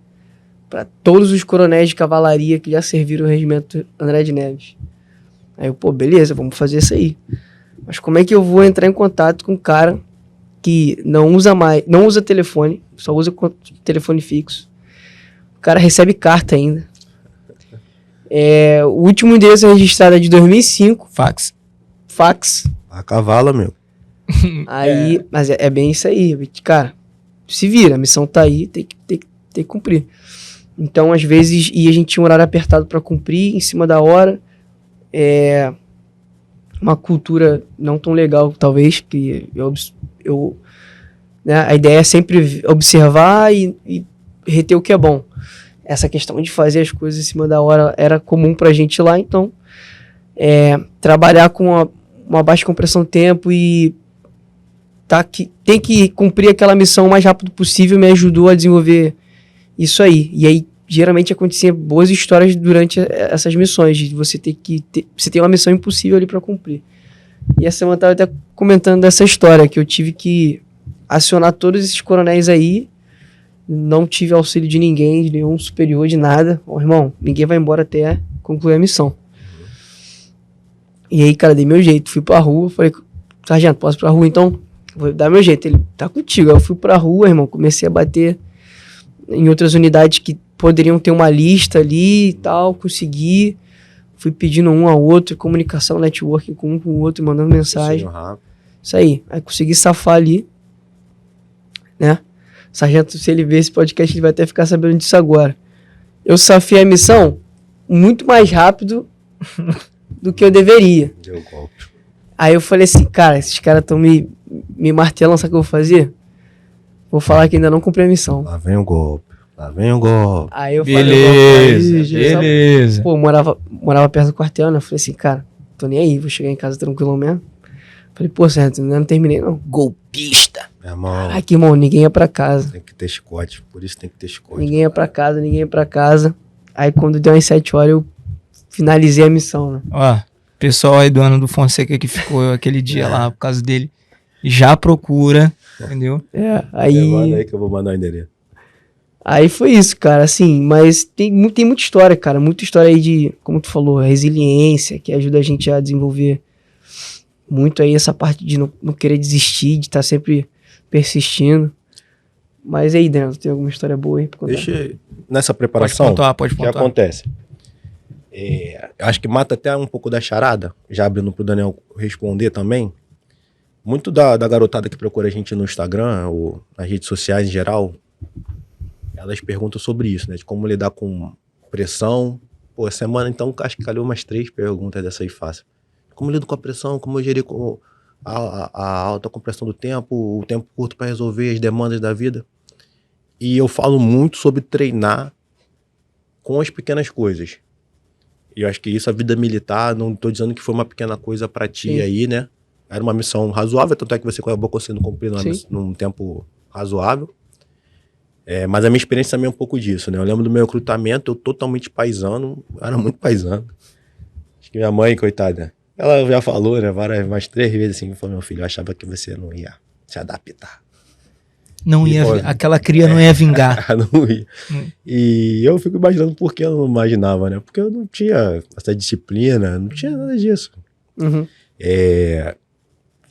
B: para todos os coronéis de cavalaria que já serviram o regimento André de Neves. Aí eu, pô, beleza, vamos fazer isso aí. Mas como é que eu vou entrar em contato com um cara que não usa telefone, só usa telefone fixo? O cara recebe carta ainda. O último endereço registrado é de 2005. Fax.
A: A cavalo, meu.
B: Aí, mas é bem isso aí. Cara, se vira, a missão tá aí, tem que cumprir. Então, às vezes, a gente tinha um horário apertado para cumprir, em cima da hora. Uma cultura não tão legal, talvez, que né, a ideia é sempre observar e reter o que é bom. Essa questão de fazer as coisas em cima da hora era comum pra gente lá, então trabalhar com uma baixa compressão de tempo e tem que cumprir aquela missão o mais rápido possível me ajudou a desenvolver isso aí. E aí, geralmente, acontecia boas histórias durante essas missões, de você você tem uma missão impossível ali pra cumprir. E essa semana eu tava até comentando dessa história, que eu tive que acionar todos esses coronéis aí, não tive auxílio de ninguém, de nenhum superior, de nada. Ó, irmão, ninguém vai embora até concluir a missão. E aí, cara, dei meu jeito. Fui pra rua, falei, sargento, posso ir pra rua então? Vou dar meu jeito. Ele, tá contigo. Aí eu fui pra rua, irmão, comecei a bater em outras unidades que poderiam ter uma lista ali e tal, consegui. Fui pedindo um ao outro, comunicação, networking com um com o outro, mandando mensagem. Isso aí. Aí consegui safar ali, né? Sargento, se ele ver esse podcast, ele vai até ficar sabendo disso agora. Eu safei a missão muito mais rápido do que eu deveria.
A: Deu golpe.
B: Aí eu falei assim, cara, esses caras estão me martelando, sabe o que eu vou fazer? Vou falar que ainda não cumpri a missão.
A: Lá vem o golpe.
B: Aí eu
C: beleza.
B: Pô, morava perto do quartel, né? Eu falei assim, cara, tô nem aí, vou chegar em casa tranquilo mesmo. Falei, pô, certo, ainda não terminei não. Golpista.
A: Meu irmão.
B: Caraca, irmão, ninguém ia pra casa.
A: Tem que ter chicote, por isso tem que ter chicote.
B: Ninguém ia pra casa. Aí quando deu umas 7 horas, eu finalizei a missão, né?
C: Ó, pessoal aí do Ano do Fonseca que ficou aquele dia lá por causa dele, já procura, entendeu?
B: Aí...
A: Manda aí que eu vou mandar o endereço.
B: Aí foi isso, cara, assim, mas tem muita história, cara, muita história aí de, como tu falou, resiliência, que ajuda a gente a desenvolver muito aí essa parte de não querer desistir, de estar sempre persistindo. Mas aí, Daniel, tem alguma história boa aí pra contar?
A: Nessa preparação,
C: pode pontuar.
A: O que acontece? Eu acho que mata até um pouco da charada, já abrindo pro Daniel responder também. Muito da garotada que procura a gente no Instagram ou nas redes sociais em geral, elas perguntam sobre isso, né? De como lidar com pressão. Pô, essa semana, então, acho que calhou umas 3 perguntas dessa aí fácil. Como eu lido com a pressão, como eu gerir com a alta compressão do tempo, o tempo curto para resolver as demandas da vida. E eu falo muito sobre treinar com as pequenas coisas. E eu acho que isso, a vida militar, não tô dizendo que foi uma pequena coisa para ti. Sim. Aí, né? Era uma missão razoável, tanto é que você acabou conseguindo cumprir num tempo razoável. Mas a minha experiência também é um pouco disso, né? Eu lembro do meu recrutamento, eu totalmente paisano, era muito paisano. Acho que minha mãe, coitada, ela já falou, né, mais 3 vezes assim, falou, meu filho, eu achava que você não ia se adaptar.
C: Não ia, aquela cria não ia vingar.
A: Não ia. E eu fico imaginando por que eu não imaginava, né? Porque eu não tinha essa disciplina, não tinha nada disso.
B: Uhum.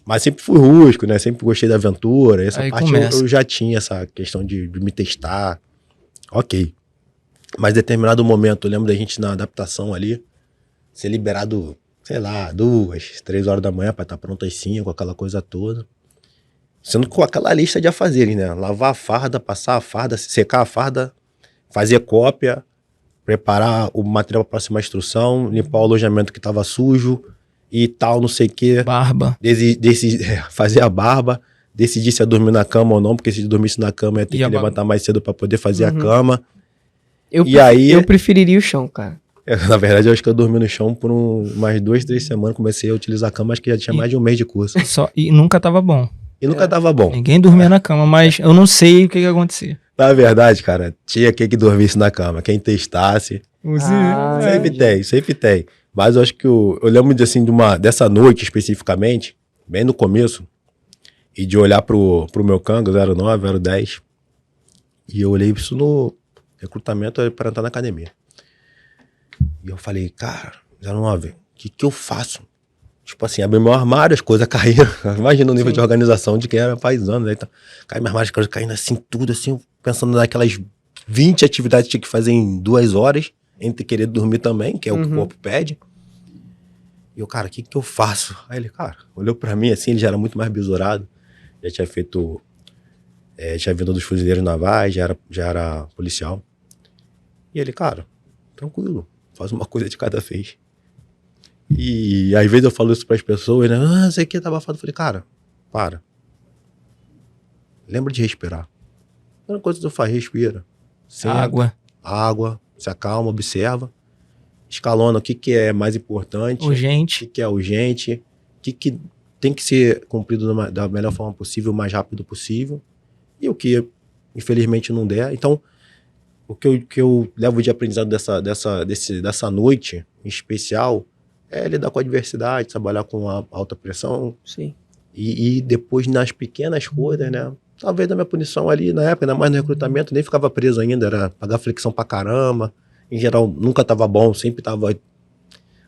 A: Mas sempre fui rústico, né? Sempre gostei da aventura. Essa
C: aí
A: parte eu já tinha essa questão de me testar. Ok. Mas em determinado momento, eu lembro da gente na adaptação ali, ser liberado, sei lá, 2, 3 horas da manhã pra estar pronto às 5, aquela coisa toda. Sendo com aquela lista de afazeres, né? Lavar a farda, passar a farda, secar a farda, fazer cópia, preparar o material para a próxima instrução, limpar o alojamento que estava sujo e tal, não sei o quê.
C: Barba.
A: Fazer a barba, decidir se ia dormir na cama ou não, porque se dormisse na cama ia ter que levantar mais cedo para poder fazer a cama.
B: Eu preferiria o chão, cara.
A: Na verdade, eu acho que eu dormi no chão por umas 2, 3 semanas, comecei a utilizar a cama, acho que já tinha mais de um mês de curso.
C: E nunca tava bom.
A: E nunca tava bom.
C: Ninguém dormia na cama, mas eu não sei o que acontecia.
A: Na verdade, cara, tinha quem que dormisse na cama, quem testasse. Sempre tem. Mas eu acho que eu lembro assim, dessa noite especificamente, bem no começo, e de olhar pro meu Kanga, 09, 010, e eu olhei isso no recrutamento para entrar na academia. E eu falei, cara, 09, o que eu faço? Tipo assim, abri meu armário, as coisas caíram. Imagina o nível de organização de quem era paisano, né? Então, cai meu armário, as coisas caindo assim, tudo assim, pensando naquelas 20 atividades que tinha que fazer em 2 horas, entre querer dormir também, que é o que o corpo pede. E eu, cara, o que eu faço? Aí ele, cara, olhou pra mim assim, ele já era muito mais besourado, já tinha feito, tinha vindo dos fuzileiros navais, já era policial. E ele, cara, tranquilo, faz uma coisa de cada vez. E às vezes eu falo isso pras pessoas, né? Não sei o que, tá abafado. Eu falei, cara, para. Lembra de respirar. A primeira coisa que tu faz, respira. Senta, água, se acalma, observa. Escalona o que é mais importante.
C: Urgente.
A: O que é urgente. O que tem que ser cumprido da melhor forma possível, o mais rápido possível. E o que, infelizmente, não der. Então, o que eu levo de aprendizado dessa noite em especial é lidar com a adversidade, trabalhar com a alta pressão.
B: Sim.
A: E depois nas pequenas coisas, né? Talvez da minha punição ali na época, ainda mais no recrutamento, nem ficava preso ainda, era pagar flexão pra caramba. Em geral, nunca tava bom, sempre tava...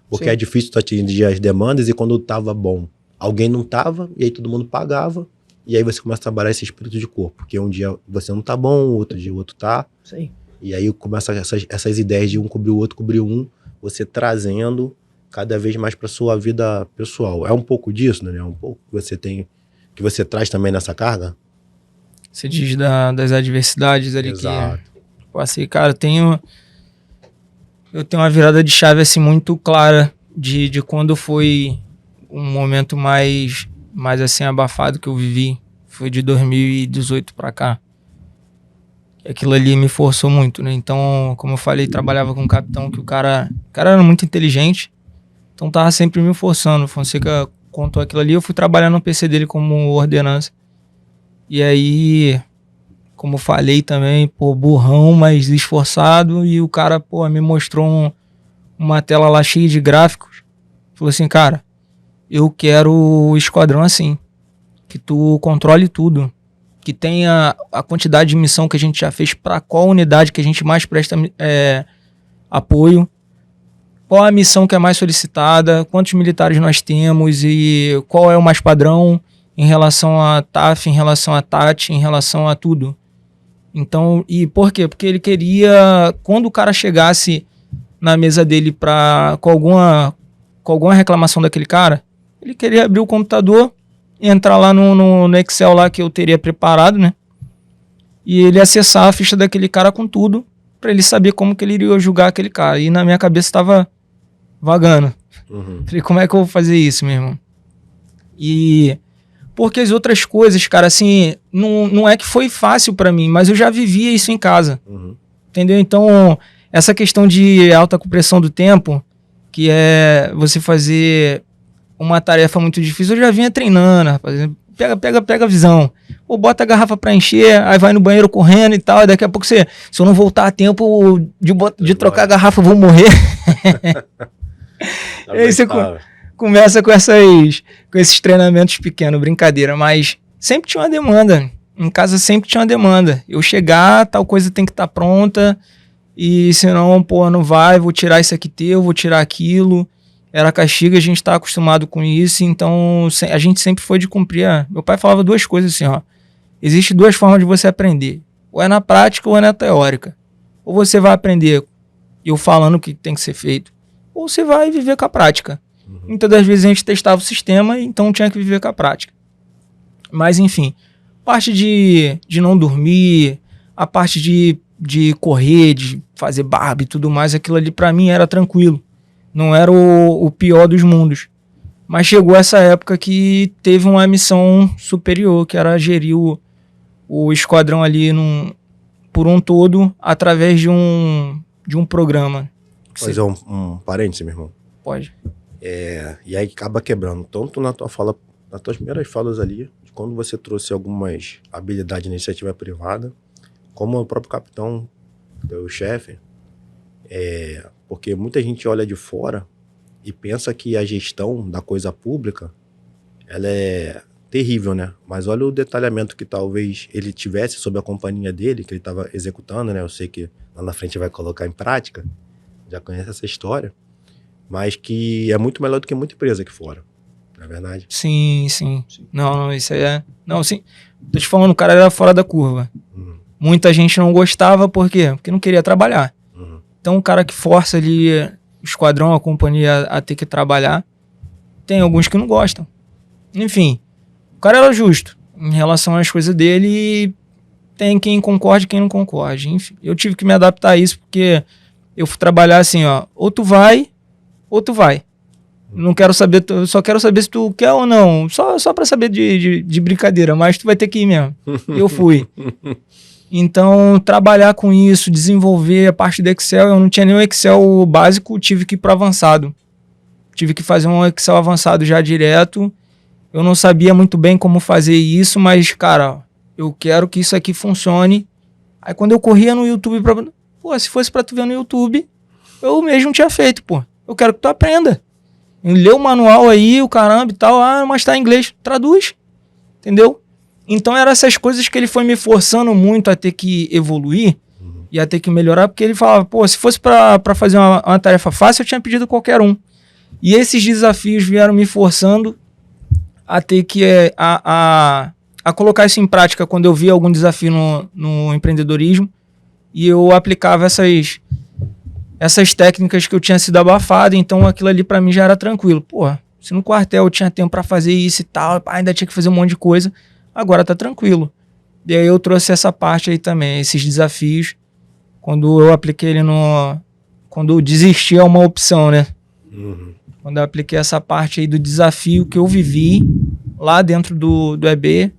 A: Porque é difícil tu atingir as demandas e quando tava bom, alguém não tava, e aí todo mundo pagava. E aí você começa a trabalhar esse espírito de corpo, porque um dia você não tá bom, outro dia o outro tá.
B: Sim.
A: E aí começa essas ideias de um cobrir o outro, cobrir um, você trazendo cada vez mais para sua vida pessoal. É um pouco disso, né? É um pouco que você traz também nessa carga?
C: Você diz das adversidades ali.
A: Exato.
C: Que passei, cara, eu tenho uma virada de chave assim muito clara de quando foi um momento mais assim abafado que eu vivi. Foi de 2018 para cá. Aquilo ali me forçou muito, né? Então, como eu falei, trabalhava com um capitão que o cara era muito inteligente. Então tava sempre me forçando. Fonseca contou aquilo ali, eu fui trabalhar no PC dele como ordenança. E aí, como falei também, pô, burrão, mas esforçado. E o cara, pô, me mostrou uma tela lá cheia de gráficos. Falou assim, cara, eu quero o esquadrão assim. Que tu controle tudo. Que tenha a quantidade de missão que a gente já fez para qual unidade que a gente mais presta apoio. Qual a missão que é mais solicitada, quantos militares nós temos e qual é o mais padrão em relação a TAF, em relação a TAT, em relação a tudo. Então, e por quê? Porque ele queria, quando o cara chegasse na mesa dele com alguma reclamação daquele cara, ele queria abrir o computador, entrar lá no Excel lá que eu teria preparado, né? E ele acessar a ficha daquele cara com tudo, para ele saber como que ele iria julgar aquele cara. E na minha cabeça estava vagando. Falei, como é que eu vou fazer isso, meu irmão? E porque as outras coisas, cara, assim, não é que foi fácil pra mim, mas eu já vivia isso em casa. Entendeu? Então, essa questão de alta compressão do tempo, que é você fazer uma tarefa muito difícil, eu já vinha treinando, rapaz. Pega a visão. Ou bota a garrafa pra encher, aí vai no banheiro correndo e tal, e daqui a pouco se eu não voltar a tempo de trocar a garrafa, eu vou morrer. E aí você começa com esses treinamentos pequenos, brincadeira, mas sempre tinha uma demanda. Em casa sempre tinha uma demanda. Eu chegar, tal coisa tem que estar pronta, e senão, pô, não vai, vou tirar isso aqui teu, vou tirar aquilo. Era castigo, a gente tá acostumado com isso, então a gente sempre foi de cumprir. Meu pai falava 2 coisas assim, ó. Existe 2 formas de você aprender. Ou é na prática ou é na teórica. Ou você vai aprender eu falando o que tem que ser feito, ou você vai viver com a prática. Muitas das vezes a gente testava o sistema, então tinha que viver com a prática. Mas enfim, parte de não dormir, a parte de correr, de fazer barba e tudo mais, aquilo ali pra mim era tranquilo. Não era o pior dos mundos. Mas chegou essa época que teve uma missão superior, que era gerir o esquadrão ali por um todo, através de um programa.
A: Fazer um parêntese, meu irmão.
C: Pode.
A: E aí acaba quebrando. Tanto nas tuas primeiras falas ali, de quando você trouxe algumas habilidades de iniciativa privada, como o próprio capitão, teu chefe, porque muita gente olha de fora e pensa que a gestão da coisa pública, ela é terrível, né? Mas olha o detalhamento que talvez ele tivesse sob a companhia dele, que ele estava executando, né? Eu sei que lá na frente vai colocar em prática, já conhece essa história, mas que é muito melhor do que muita empresa aqui fora, não é verdade?
C: Sim. Não, isso aí é... Não, sim. Tô te falando, o cara era fora da curva. Muita gente não gostava, por quê? Porque não queria trabalhar. Então o cara que força ali o esquadrão, a companhia a ter que trabalhar, tem alguns que não gostam. Enfim, o cara era justo em relação às coisas dele e tem quem concorde e quem não concorde. Enfim, eu tive que me adaptar a isso porque eu fui trabalhar assim, ó, ou tu vai. Não quero saber, eu só quero saber se tu quer ou não, só pra saber de brincadeira, mas tu vai ter que ir mesmo. E eu fui. Então, trabalhar com isso, desenvolver a parte do Excel, eu não tinha nem o Excel básico, tive que ir pro avançado. Tive que fazer um Excel avançado já direto. Eu não sabia muito bem como fazer isso, mas, cara, eu quero que isso aqui funcione. Aí quando eu corria no YouTube, se fosse pra tu ver no YouTube, eu mesmo tinha feito, pô. Eu quero que tu aprenda. Lê o manual aí, o caramba e tal, mas tá em inglês, traduz, entendeu? Então eram essas coisas que ele foi me forçando muito a ter que evoluir e a ter que melhorar, porque ele falava, pô, se fosse pra fazer uma tarefa fácil, eu tinha pedido qualquer um. E esses desafios vieram me forçando a ter que a colocar isso em prática quando eu via algum desafio no empreendedorismo e eu aplicava essas técnicas que eu tinha sido abafado, então aquilo ali pra mim já era tranquilo. Pô, se no quartel eu tinha tempo pra fazer isso e tal, ainda tinha que fazer um monte de coisa, agora tá tranquilo. E aí eu trouxe essa parte aí também, esses desafios, quando eu apliquei ele quando eu desisti é uma opção, né? Quando eu apliquei essa parte aí do desafio que eu vivi lá dentro do EB,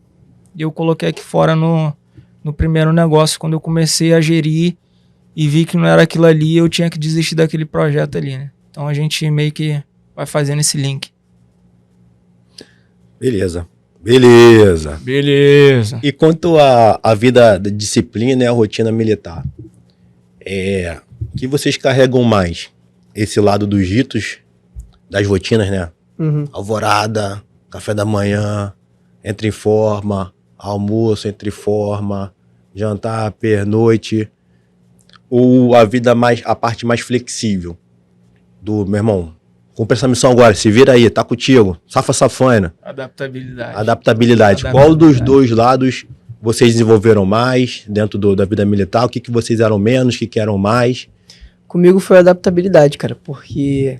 C: e eu coloquei aqui fora no primeiro negócio, quando eu comecei a gerir e vi que não era aquilo ali, eu tinha que desistir daquele projeto ali, né? Então a gente meio que vai fazendo esse link.
A: Beleza. E quanto à vida da disciplina e a rotina militar, o que vocês carregam mais? Esse lado dos ritos, das rotinas, né? Alvorada, café da manhã, entra em forma, almoço, entra em forma, jantar, pernoite, ou a parte mais flexível do, meu irmão, cumpre essa missão agora, se vira aí, tá contigo, safana. Adaptabilidade. Qual dos dois lados vocês desenvolveram mais dentro da vida militar? O que vocês eram menos, o que eram mais?
B: Comigo foi a adaptabilidade, cara, porque,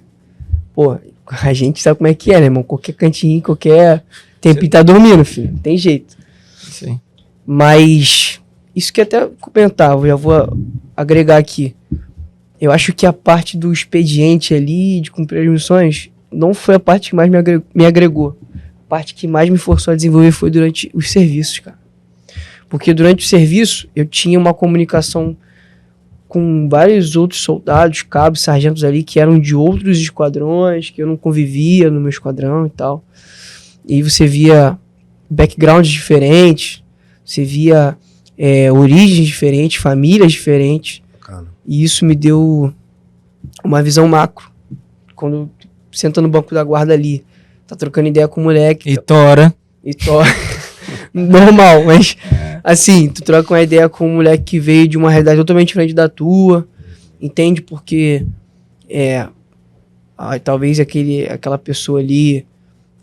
B: pô, a gente sabe como é que é, né, irmão? Qualquer cantinho, qualquer tempinho tá dormindo, filho, não tem jeito.
C: Sim.
B: Mas, isso que até comentava, já vou agregar aqui. Eu acho que a parte do expediente ali, de cumprir as missões, não foi a parte que mais me agregou. A parte que mais me forçou a desenvolver foi durante os serviços, cara. Porque durante o serviço, eu tinha uma comunicação com vários outros soldados, cabos, sargentos ali, que eram de outros esquadrões, que eu não convivia no meu esquadrão e tal. E você via backgrounds diferentes, você via origens diferentes, famílias diferentes. E isso me deu uma visão macro. Quando senta no banco da guarda ali, tá trocando ideia com o moleque.
C: E tora.
B: Normal, mas assim, tu troca uma ideia com um moleque que veio de uma realidade totalmente diferente da tua, entende? Porque talvez aquela pessoa ali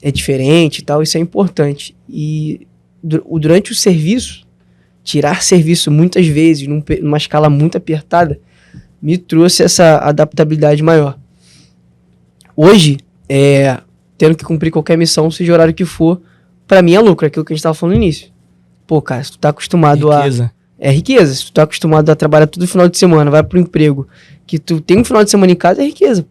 B: é diferente e tal, isso é importante. E durante o serviço, tirar serviço muitas vezes, numa escala muito apertada, me trouxe essa adaptabilidade maior. Hoje, tendo que cumprir qualquer missão, seja o horário que for, pra mim é lucro, aquilo que a gente tava falando no início. Pô, cara, se tu tá acostumado
C: riqueza.
B: É riqueza. Se tu tá acostumado a trabalhar todo final de semana, vai pro emprego, que tu tem um final de semana em casa, é riqueza.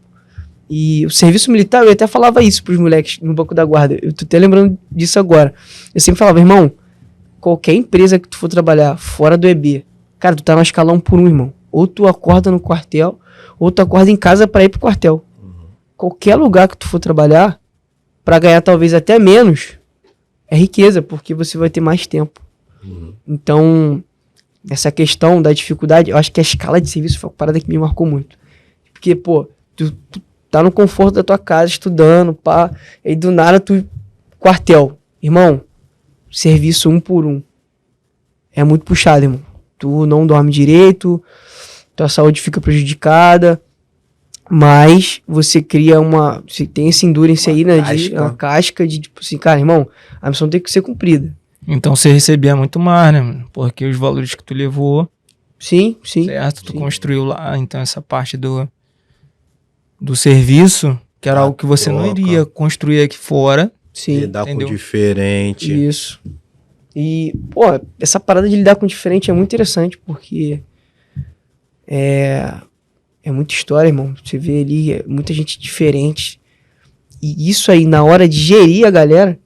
B: E o serviço militar, eu até falava isso pros moleques no banco da guarda. Eu tô até lembrando disso agora. Eu sempre falava, irmão, qualquer empresa que tu for trabalhar fora do EB, cara, tu tá no escalão por um, irmão. Ou tu acorda no quartel, ou tu acorda em casa pra ir pro quartel. Qualquer lugar que tu for trabalhar, pra ganhar talvez até menos, é riqueza, porque você vai ter mais tempo. Então, essa questão da dificuldade, eu acho que a escala de serviço foi uma parada que me marcou muito. Porque, pô, tu tá no conforto da tua casa, estudando, pá, aí do nada quartel. Irmão, serviço 1 por 1. É muito puxado, irmão. Tu não dorme direito, tua saúde fica prejudicada, mas você cria você tem esse endurance aí, né, uma casca de, tipo assim, cara, irmão, a missão tem que ser cumprida.
C: Então você recebia muito mais, né, mano? Porque os valores que tu levou,
B: sim,
C: certo? Tu construiu lá, então essa parte do serviço, que era algo que você não iria construir aqui fora.
B: Sim,
A: lidar com diferente.
B: Isso. E, pô, essa parada de lidar com diferente é muito interessante, porque é muita história, irmão. Você vê ali muita gente diferente. E isso aí, na hora de gerir a galera,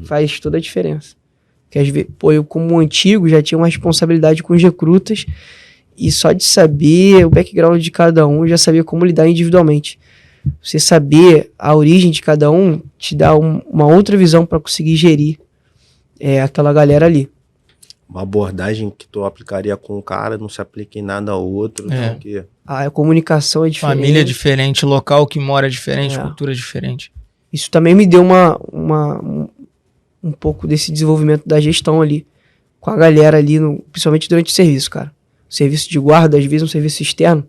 B: faz toda a diferença. Porque às vezes, pô, eu como antigo já tinha uma responsabilidade com os recrutas, e só de saber o background de cada um, eu já sabia como lidar individualmente. Você saber a origem de cada um te dá uma outra visão para conseguir gerir aquela galera ali.
A: Uma abordagem que tu aplicaria com um cara não se aplica em nada ao outro. Porque...
B: A comunicação é diferente.
C: Família é diferente, local que mora é diferente, cultura é diferente.
B: Isso também me deu um pouco desse desenvolvimento da gestão ali, com a galera ali, principalmente durante o serviço, cara. O serviço de guarda, às vezes um serviço externo.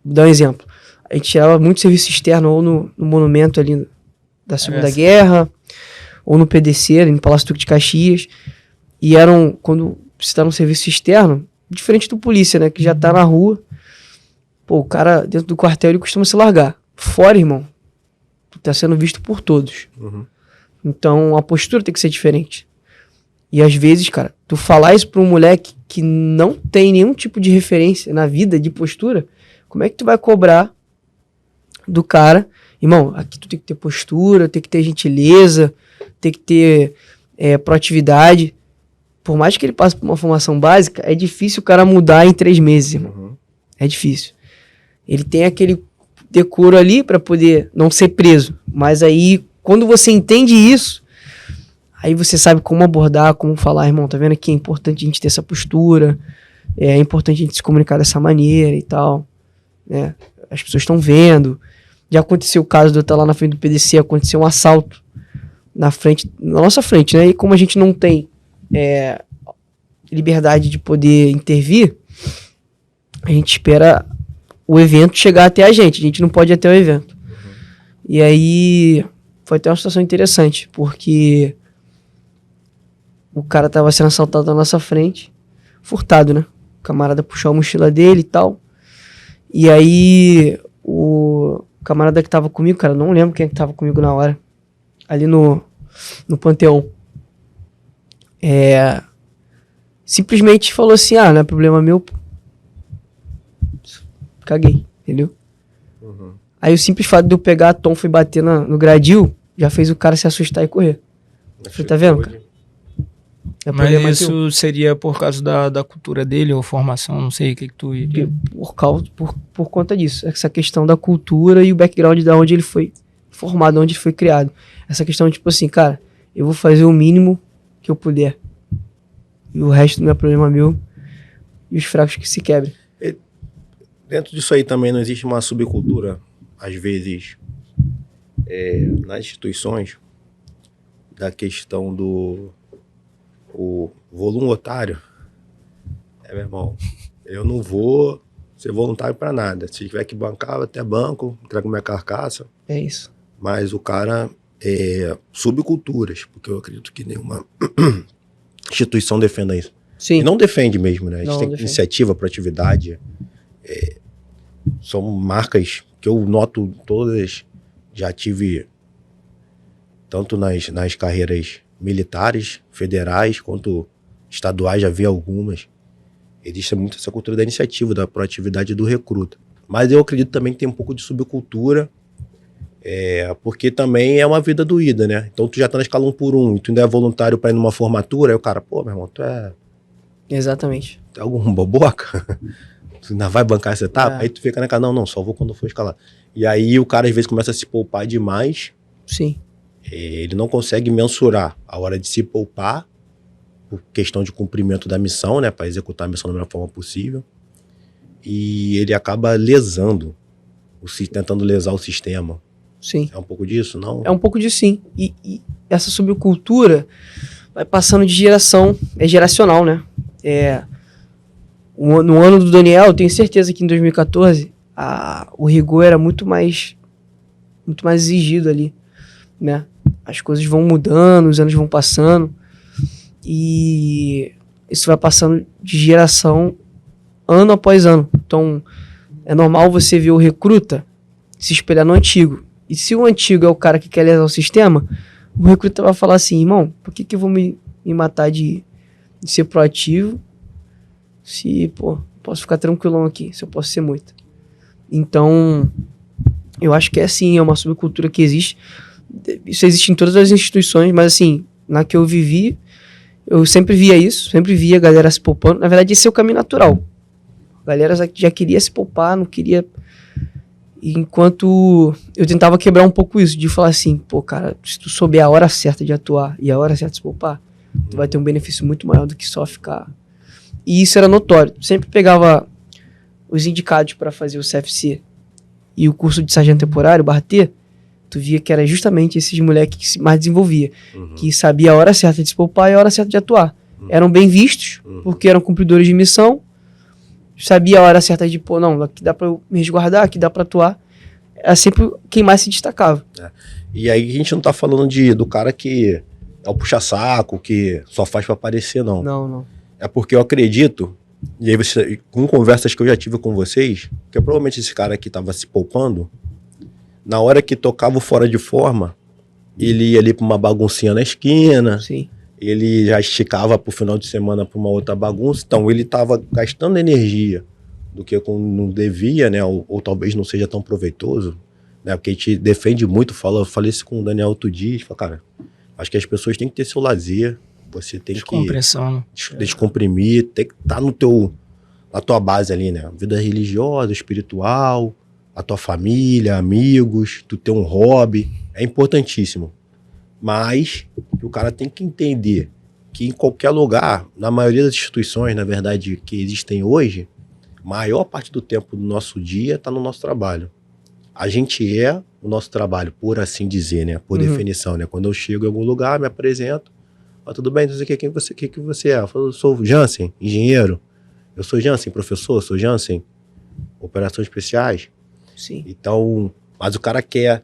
B: Vou dar um exemplo. A gente tirava muito serviço externo ou no monumento ali da Segunda Guerra, ou no PDC, ali no Palácio Duque de Caxias. E quando você tá num serviço externo, diferente do polícia, né, que já tá na rua, pô, o cara dentro do quartel ele costuma se largar. Fora, irmão, tu tá sendo visto por todos. Então a postura tem que ser diferente. E às vezes, cara, tu falar isso pra um moleque que não tem nenhum tipo de referência na vida de postura, como é que tu vai cobrar do cara? Irmão, aqui tu tem que ter postura, tem que ter gentileza, tem que ter proatividade. Por mais que ele passe por uma formação básica, é difícil o cara mudar em 3 meses, irmão. É difícil. Ele tem aquele decoro ali pra poder não ser preso. Mas aí, quando você entende isso, aí você sabe como abordar, como falar, irmão, tá vendo que é importante a gente ter essa postura, é importante a gente se comunicar dessa maneira e tal, né? As pessoas estão vendo. Já aconteceu o caso de eu estar lá na frente do PDC, aconteceu um assalto na nossa frente, né? E como a gente não tem liberdade de poder intervir, a gente espera o evento chegar até a gente não pode ir até o evento. E aí foi até uma situação interessante, porque o cara tava sendo assaltado na nossa frente, furtado, né? O camarada puxou a mochila dele e tal. E aí o camarada que tava comigo, cara, não lembro quem é que tava comigo na hora, ali no Panteão, simplesmente falou assim, não é problema meu, caguei, entendeu? Aí o simples fato de eu pegar a tonfa e bater no gradil, já fez o cara se assustar e correr. Você tá vendo, cara?
C: Mas isso seria por causa da cultura dele ou formação, não sei o que tu iria... Por conta disso, essa questão da cultura e o background de onde ele foi formado, onde ele foi criado. Essa questão, tipo assim, cara, eu vou fazer o mínimo que eu puder. E o resto não é problema meu. E os fracos que se quebrem.
A: Dentro disso aí também não existe uma subcultura, às vezes, nas instituições, da questão do voluntário. Meu irmão, eu não vou ser voluntário pra nada. Se tiver que bancar, eu até banco, trago minha carcaça.
B: É isso.
A: Mas o cara subculturas, porque eu acredito que nenhuma instituição defenda isso.
B: Sim.
A: E não defende mesmo, né? A gente
B: Não
A: tem
B: defende.
A: iniciativa, proatividade. São marcas que eu noto todas, já tive tanto nas carreiras militares, federais, quanto estaduais, já vi algumas. Existe muito essa cultura da iniciativa, da proatividade do recruta. Mas eu acredito também que tem um pouco de subcultura, porque também é uma vida doída, né? Então tu já tá na escala 1 por 1, e tu ainda é voluntário pra ir numa formatura, aí o cara, pô, meu irmão, tu é
B: Exatamente.
A: algum boboca? Tu ainda vai bancar essa etapa? Aí tu fica na cara, não, só vou quando for escalar. E aí o cara às vezes começa a se poupar demais.
B: Sim.
A: Ele não consegue mensurar a hora de se poupar por questão de cumprimento da missão, né, para executar a missão da melhor forma possível. E ele acaba tentando lesar o sistema.
B: Sim.
A: É um pouco disso, não?
B: É um pouco disso, sim. E essa subcultura vai passando de geração, é geracional, né? No ano do Daniel, eu tenho certeza que em 2014 o rigor era muito mais exigido ali, né? As coisas vão mudando, os anos vão passando e isso vai passando de geração ano após ano. Então, é normal você ver o recruta se espelhar no antigo. E se o antigo é o cara que quer lesar o sistema, o recruta vai falar assim, irmão, por que eu vou me matar de ser proativo se, posso ficar tranquilão aqui, se eu posso ser muito. Então, eu acho que é uma subcultura que existe. Isso existe em todas as instituições, mas assim, na que eu vivi, eu sempre via isso, sempre via a galera se poupando. Na verdade, esse é o caminho natural. A galera já queria se poupar, não queria... Enquanto eu tentava quebrar um pouco isso, de falar assim, cara, se tu souber a hora certa de atuar e a hora certa de se poupar, tu vai ter um benefício muito maior do que só ficar... E isso era notório. Sempre pegava os indicados para fazer o CFC e o curso de sargento temporário, /T, tu via que era justamente esses moleques que se mais desenvolvia, que sabia a hora certa de se poupar e a hora certa de atuar. Eram bem vistos, porque eram cumpridores de missão, sabia a hora certa de, não, aqui dá pra eu me resguardar, aqui dá pra atuar. Era sempre quem mais se destacava.
A: E aí a gente não tá falando do cara que é o puxa-saco, que só faz pra aparecer, não.
B: Não.
A: É porque eu acredito, e aí com conversas que eu já tive com vocês, que provavelmente esse cara que tava se poupando, na hora que tocava o fora de forma, ele ia ali pra uma baguncinha na esquina.
B: Sim.
A: Ele já esticava pro final de semana pra uma outra bagunça, então ele tava gastando energia do que não devia, né, ou talvez não seja tão proveitoso, né, porque a gente defende muito, eu falei isso com o Daniel outro dia, cara, acho que as pessoas têm que ter seu lazer, você tem que descomprimir, tem que estar na tua base ali, né, vida religiosa, espiritual, a tua família, amigos, tu ter um hobby, é importantíssimo. Mas o cara tem que entender que em qualquer lugar, na maioria das instituições, na verdade, que existem hoje, maior parte do tempo do nosso dia está no nosso trabalho. A gente é o nosso trabalho, por assim dizer, né? Por definição, né? Quando eu chego em algum lugar, me apresento, tudo bem, não sei o que, quem você é? Eu falo, eu sou Jansen, engenheiro. Eu sou Jansen, professor, sou Jansen, operações especiais.
B: Sim.
A: Então, mas o cara quer,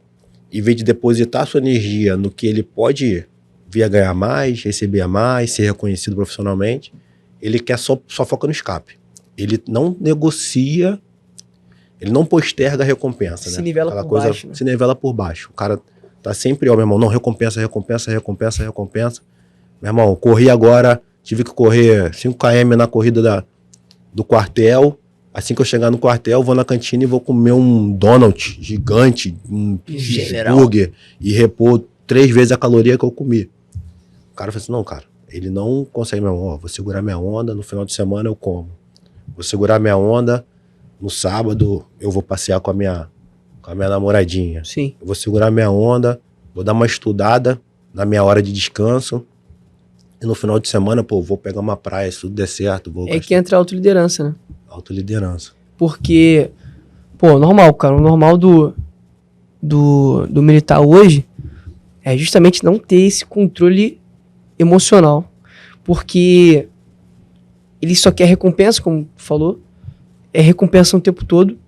A: em vez de depositar sua energia no que ele pode vir a ganhar mais, receber mais, ser reconhecido profissionalmente, ele quer só foca no escape. Ele não negocia, ele não posterga a recompensa, né?
B: Se nivela
A: Aquela
B: por
A: coisa,
B: baixo. Né?
A: Se nivela por baixo. O cara tá sempre, meu irmão, não, recompensa. Meu irmão, corri agora, tive que correr 5 km na corrida do quartel. Assim que eu chegar no quartel, vou na cantina e vou comer um donut gigante, um cheeseburger e repor 3 vezes a caloria que eu comi. O cara fala assim, não, cara, ele não consegue, meu irmão, vou segurar minha onda, no final de semana eu como. Vou segurar minha onda, no sábado eu vou passear com a minha namoradinha.
B: Sim.
A: Eu vou segurar minha onda, vou dar uma estudada na minha hora de descanso. E no final de semana, vou pegar uma praia, se tudo der certo.
B: Que entra a autoliderança, né?
A: Autoliderança.
B: Porque, normal, cara. O normal do militar hoje é justamente não ter esse controle emocional. Porque ele só quer recompensa, como tu falou. É recompensa o tempo todo.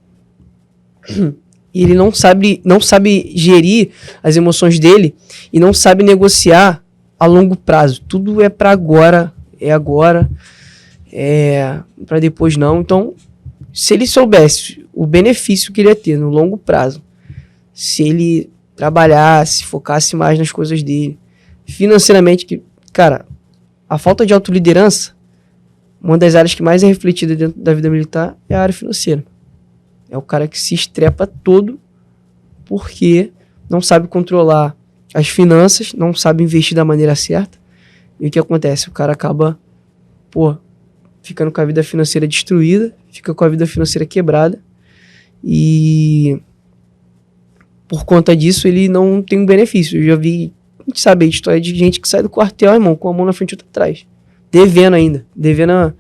B: E ele não sabe gerir as emoções dele e não sabe negociar a longo prazo. Tudo é para agora, para depois não. Então, se ele soubesse o benefício que ele ia ter no longo prazo, se ele trabalhasse, focasse mais nas coisas dele, financeiramente, cara, a falta de autoliderança, uma das áreas que mais é refletida dentro da vida militar é a área financeira. É o cara que se estrepa todo porque não sabe controlar as finanças, não sabe investir da maneira certa. E o que acontece? O cara acaba, ficando com a vida financeira destruída, fica com a vida financeira quebrada. E por conta disso, ele não tem um benefício. Eu já vi, a gente sabe a história de gente que sai do quartel, irmão, com a mão na frente e outra atrás. devendo ainda. Devendo